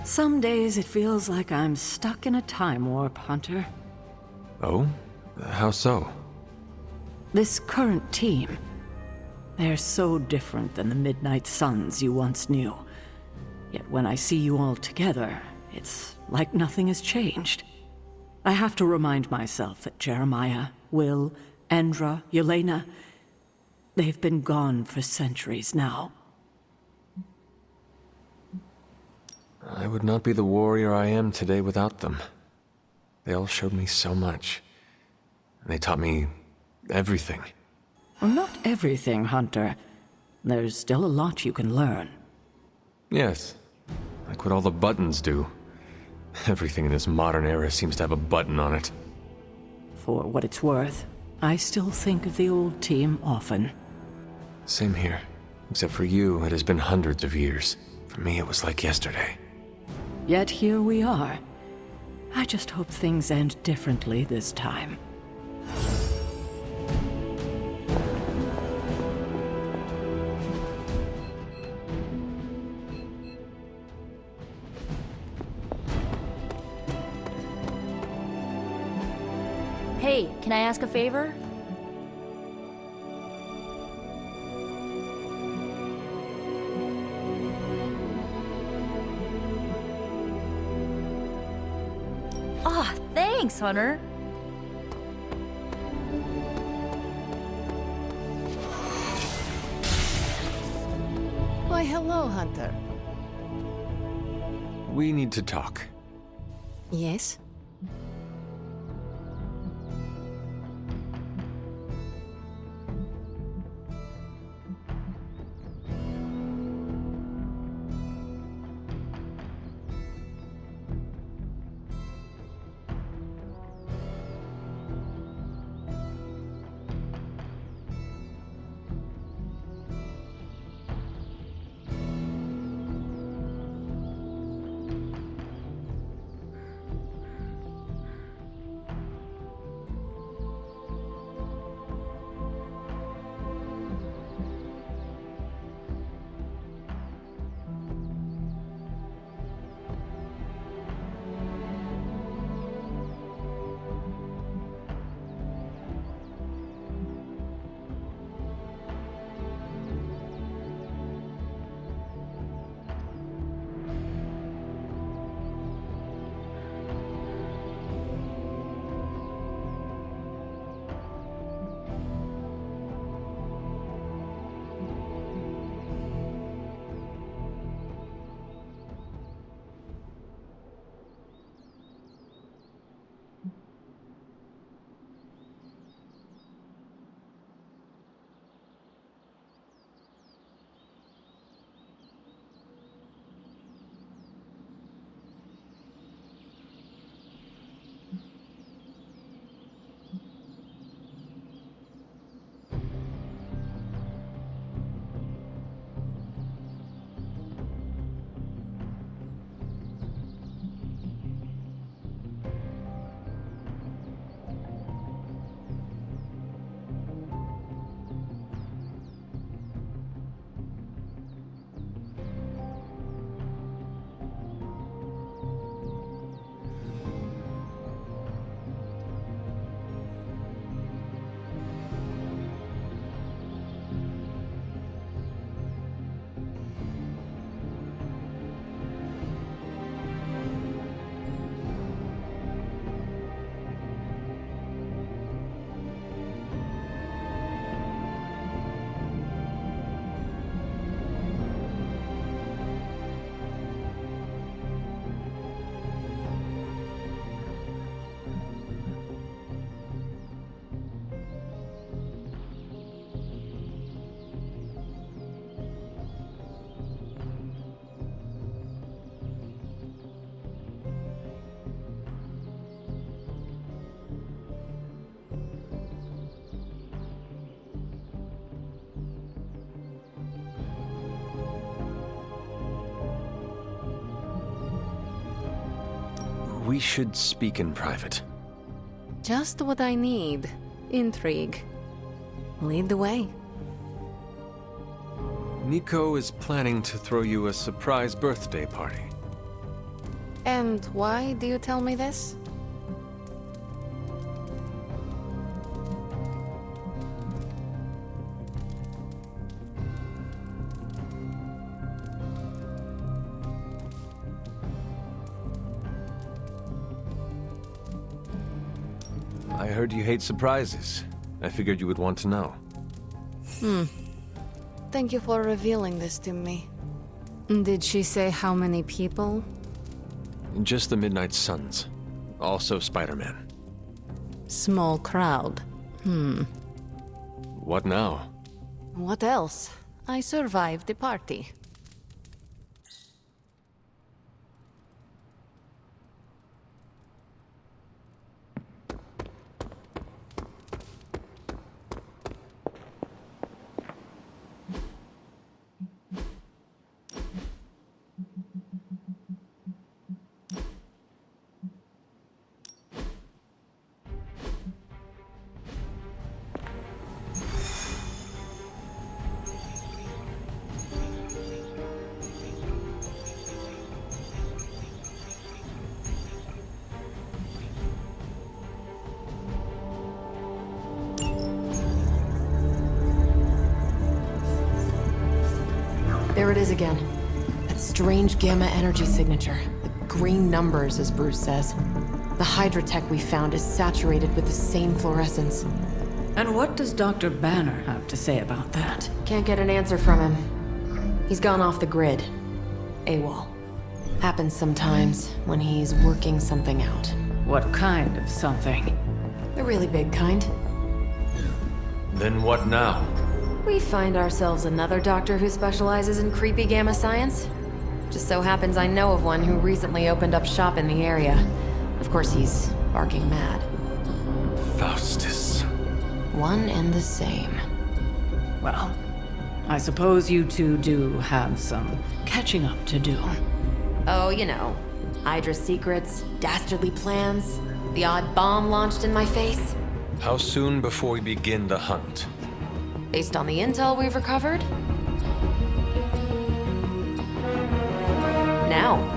S8: Some days it feels like I'm stuck in a time warp, Hunter.
S2: Oh? How so?
S8: This current team, they're so different than the Midnight Suns you once knew. Yet when I see you all together, it's like nothing has changed. I have to remind myself that Jeremiah, Will, Andra, Yelena, they've been gone for centuries now.
S2: I would not be the warrior I am today without them. They all showed me so much. They taught me everything.
S8: Well, not everything, Hunter. There's still a lot you can learn.
S2: Yes, like what all the buttons do. Everything in this modern era seems to have a button on it.
S8: For what it's worth, I still think of the old team often.
S2: Same here. Except for you, it has been hundreds of years. For me, it was like yesterday.
S8: Yet here we are. I just hope things end differently this time.
S1: Hey, can I ask a favor? Ah, thanks, Hunter.
S6: Why, hello, Hunter.
S2: We need to talk.
S6: Yes?
S2: we should speak in private.
S6: Just what I need. Intrigue. Lead the way.
S2: Nico is planning to throw you a surprise birthday party.
S6: And why do you tell me this?
S2: I heard you hate surprises. I figured you would want to know.
S6: Thank you for revealing this to me. Did she say how many people?
S2: Just the Midnight Suns. Also Spider-Man.
S6: Small crowd.
S2: What now?
S6: What else? I survived the party.
S12: There it is again. That strange gamma energy signature. The green numbers, as Bruce says. The Hydra tech we found is saturated with the same fluorescence.
S8: And what does Dr. Banner have to say about that?
S12: Can't get an answer from him. He's gone off the grid. AWOL. Happens sometimes when he's working something out.
S8: What kind of something?
S12: The really big kind.
S2: Then what now?
S12: We find ourselves another doctor who specializes in creepy gamma science. Just so happens I know of one who recently opened up shop in the area. Of course, he's barking mad.
S2: Faustus.
S12: One and the same.
S8: Well, I suppose you two do have some catching up to do.
S12: Oh, you know. Hydra secrets, dastardly plans, the odd bomb launched in my face.
S2: How soon before we begin the hunt?
S12: Based on the intel we've recovered? Now.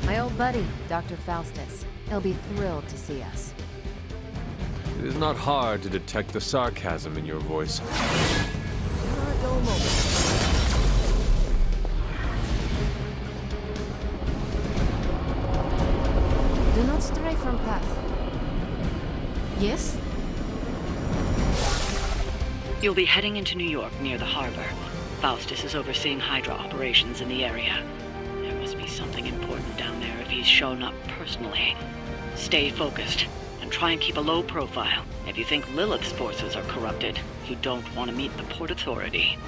S6: My old buddy, Dr. Faustus. He'll be thrilled to see us.
S2: It is not hard to detect the sarcasm in your voice.
S6: Do not stray from path. Yes?
S14: You'll be heading into New York near the harbor. Faustus is overseeing Hydra operations in the area. There must be something important down there if he's shown up personally. Stay focused, and try and keep a low profile. If you think Lilith's forces are corrupted, you don't want to meet the Port Authority.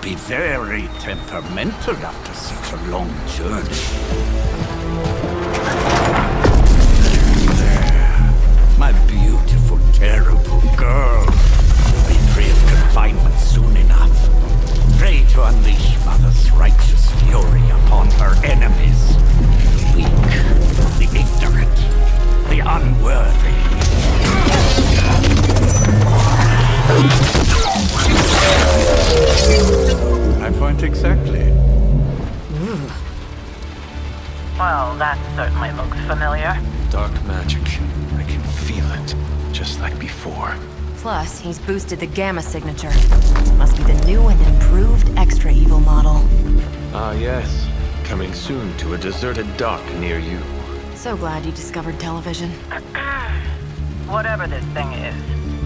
S15: be very temperamental after such a long journey. There. My beautiful, terrible girl. You'll be free of confinement soon enough. Pray to unleash Mother's righteous fury upon her enemies. The weak, the ignorant, the unworthy.
S10: My point exactly.
S14: Well, that certainly looks familiar.
S2: Dark magic. I can feel it, just like before.
S16: Plus, he's boosted the gamma signature. Must be the new and improved extra evil model.
S2: Ah, yes. Coming soon to a deserted dock near you.
S16: So glad you discovered television.
S14: Whatever this thing is,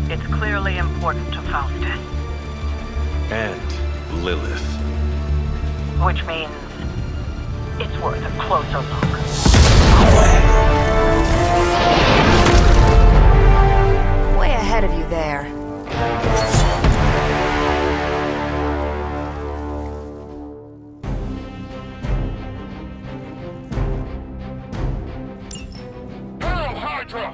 S14: it's clearly important to Faustus.
S2: And Lilith.
S14: Which means it's worth a closer look.
S16: Way ahead of you there.
S13: Hail Hydra!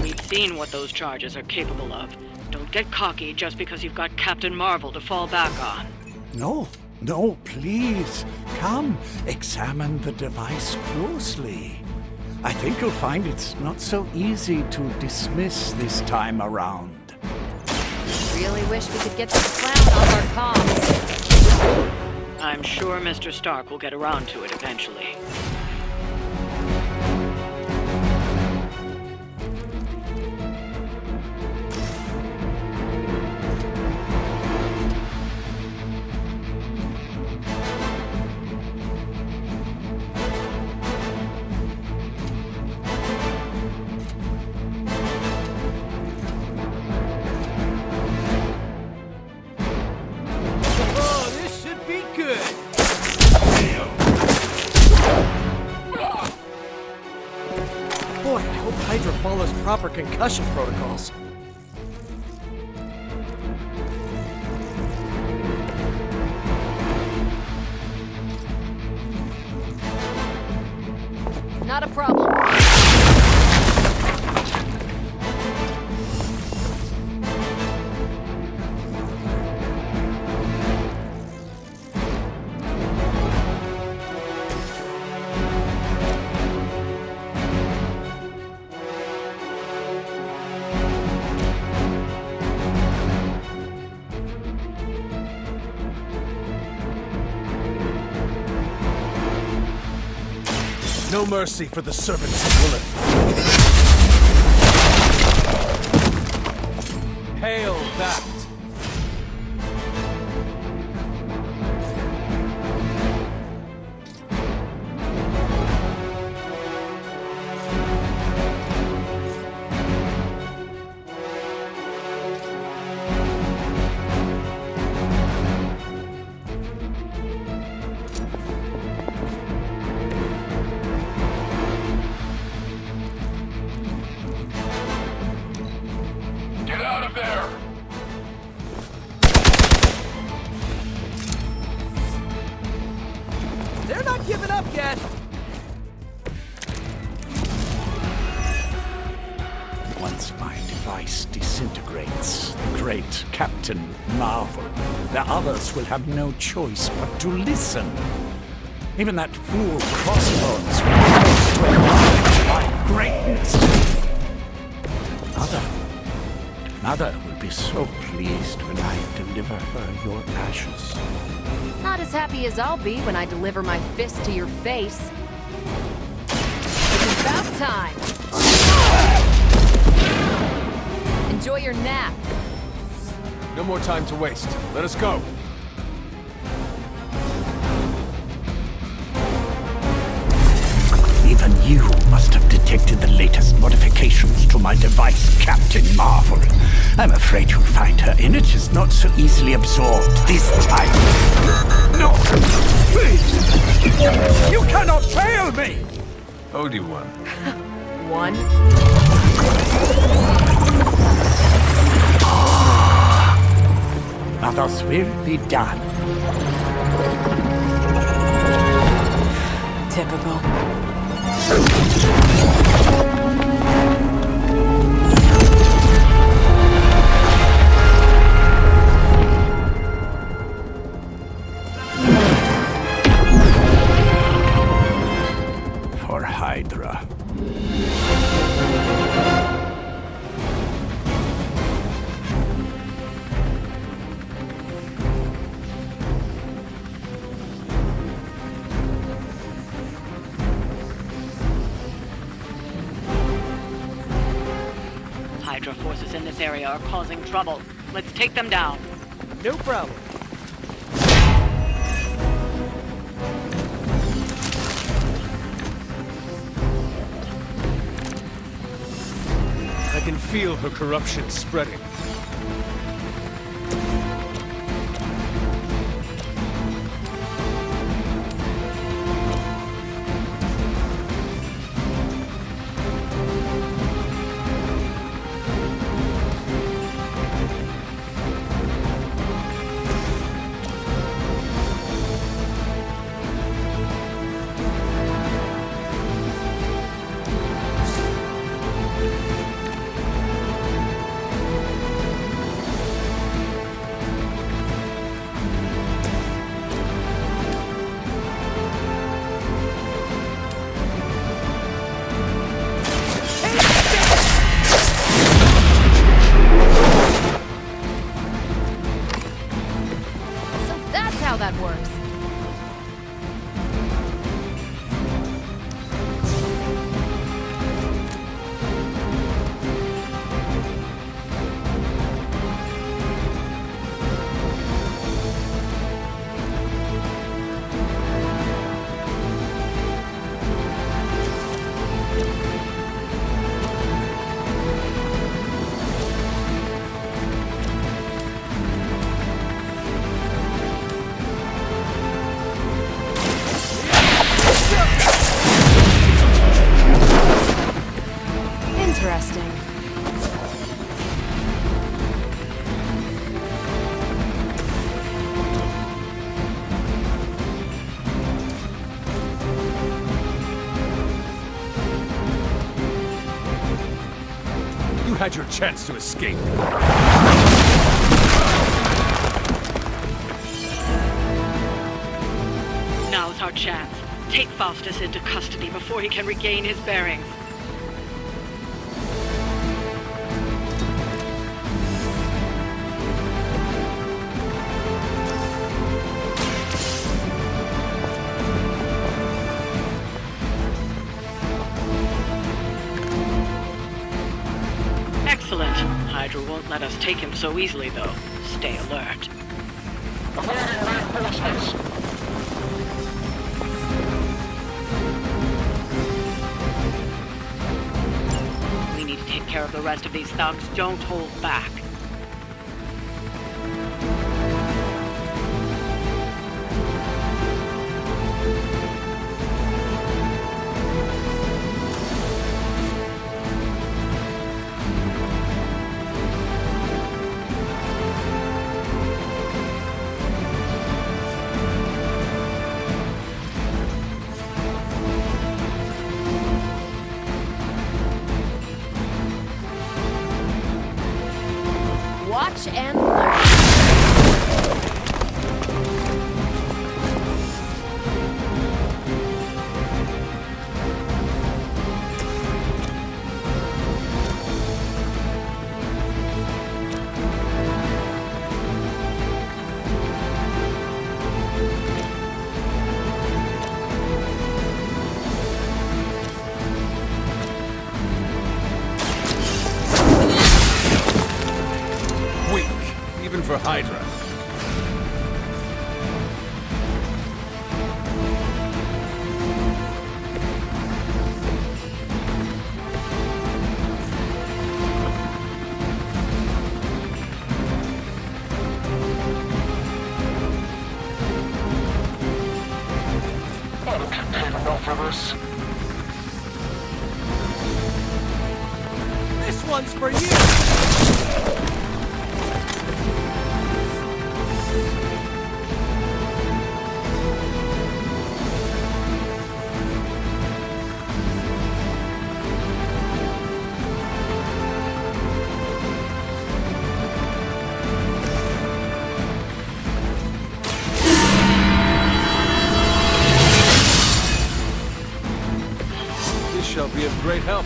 S14: We've seen what those charges are capable of. Don't get cocky just because you've got Captain Marvel to fall back on.
S15: No, no, please. Come, examine the device closely. I think you'll find it's not so easy to dismiss this time around.
S16: Really wish we could get this clown off our comms.
S14: I'm sure Mr. Stark will get around to it eventually.
S4: Boy, I hope Hydra follows proper concussion protocols.
S1: Not a problem.
S17: No mercy for the servants of Lilith. Hail that!
S13: Get out of there!
S4: They're not giving up yet!
S15: Once my device disintegrates, the great Captain Marvel, the others will have no choice but to listen. Even that fool Crossbones will be forced to acknowledge my greatness. Mother will be so pleased when I deliver her your ashes.
S16: Not as happy as I'll be when I deliver my fist to your face. It's about time. Enjoy your nap.
S17: No more time to waste. Let us go.
S15: Even you must have detected the latest modifications to my device, Captain Marvel. I'm afraid you'll find her energies not so easily absorbed this time. No! Please! You cannot fail me!
S11: Obi-Wan.
S16: One.
S15: others will be done.
S8: Typical.
S15: For Hydra.
S14: Hydra forces in this area are causing trouble. Let's take them down.
S4: No problem.
S17: I can feel her corruption spreading.
S1: How that works. Interesting.
S17: You had your chance to escape.
S14: Now's our chance. Take Faustus into custody before he can regain his bearings. Excellent. Hydra won't let us take him so easily, though. Stay alert.
S13: Awaiting reinforcements.
S14: We need to take care of the rest of these thugs. Don't hold back.
S1: Watch and learn.
S17: Even for Hydra.
S13: I don't get paid enough for this.
S4: This one's for you!
S17: be of great help.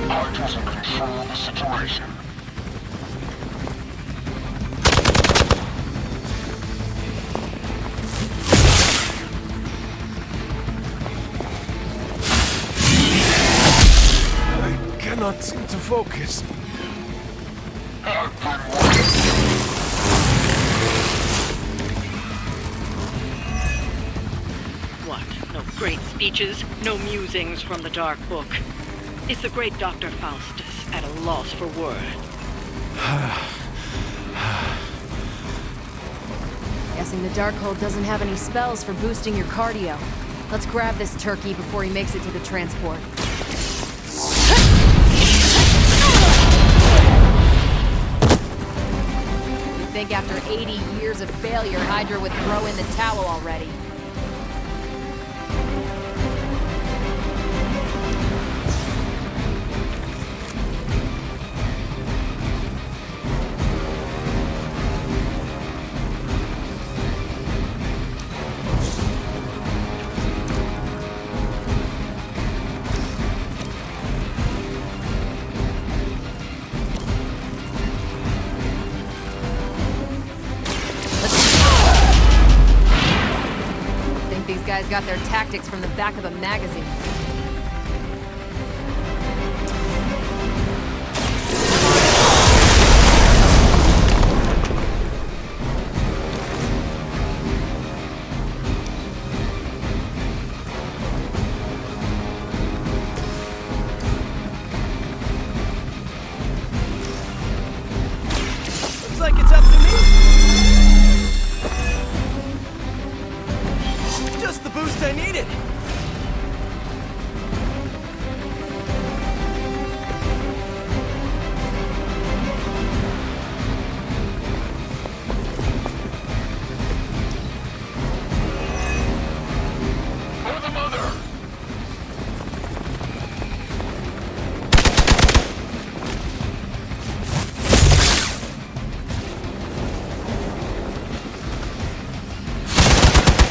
S13: Hydra's in control of the situation.
S17: I cannot seem to focus.
S14: What? No great speeches? No musings from the Dark Book? Is the great Dr. Faustus at a loss for words?
S16: Guessing the Darkhold doesn't have any spells for boosting your cardio. Let's grab this turkey before he makes it to the transport. You'd think after 80 years of failure, Hydra would throw in the towel already. These guys got their tactics from the back of a magazine.
S4: Looks like it's up to me. Just the boost I needed.
S13: For the mother!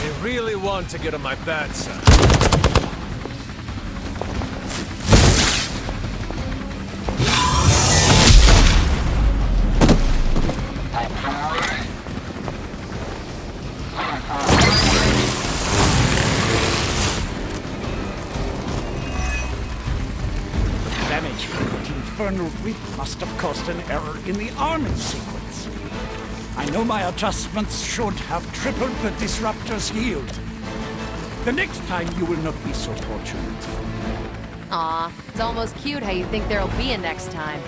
S17: They really want to get on my bad side.
S15: Damage from that infernal whip must have caused an error in the arming sequence. I know my adjustments should have tripled the disruptor's yield. The next time you will not be so fortunate.
S16: Aw, it's almost cute how you think there'll be a next time.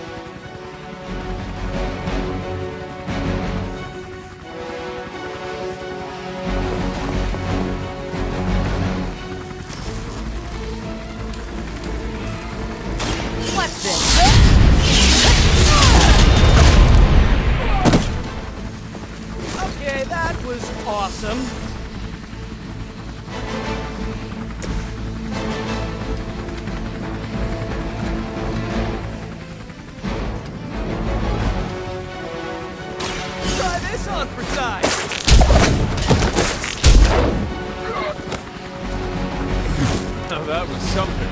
S16: What's this?
S4: Okay, that was awesome. Try this on for size.
S17: Now that was something.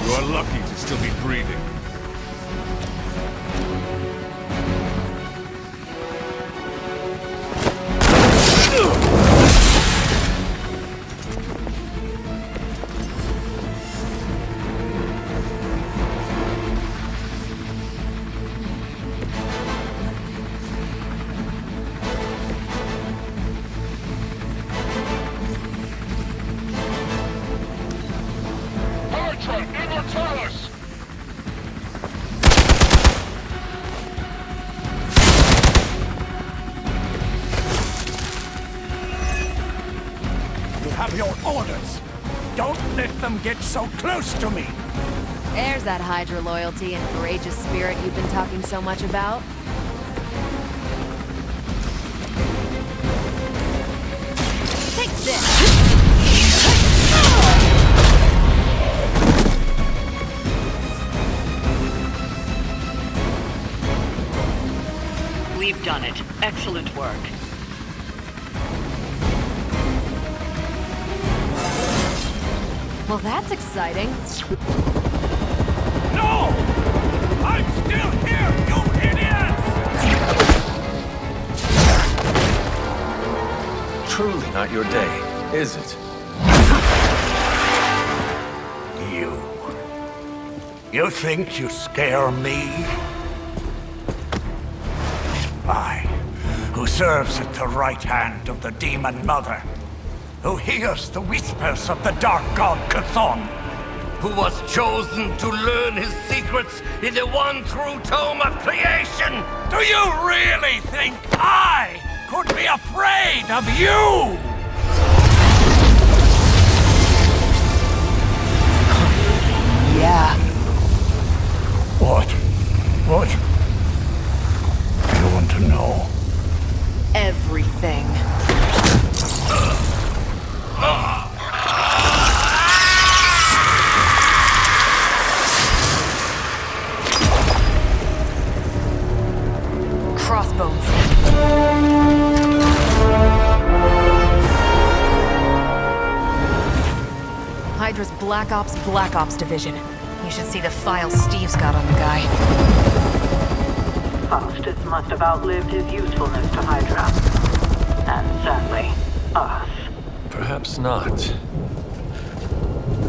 S11: You're lucky to still be breathing.
S13: Hydra, Immortalis!
S15: You have your orders. Don't let them get so close to me.
S16: There's that Hydra loyalty and courageous spirit you've been talking so much about. Take this!
S14: We've done it. Excellent work.
S16: Well, that's exciting.
S15: No! I'm still here, you idiots!
S2: Truly not your day, is it?
S15: You think you scare me? I, who serves at the right hand of the Demon Mother, who hears the whispers of the Dark God Chthon, who was chosen to learn his secrets in the one true tome of creation. Do you really think I could be afraid of you?
S16: Yeah.
S15: What? You want to know?
S16: Everything. Crossbones. Hydra's Black Ops Division. You should see the files Steve's got on the guy.
S18: Faustus must have outlived his usefulness to Hydra. And sadly, us.
S2: Perhaps not.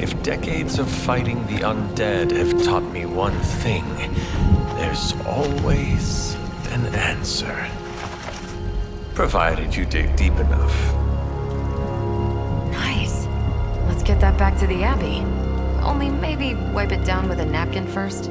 S2: If decades of fighting the undead have taught me one thing, there's always an answer. Provided you dig deep enough.
S16: Nice. Let's get that back to the Abbey. Only maybe wipe it down with a napkin first.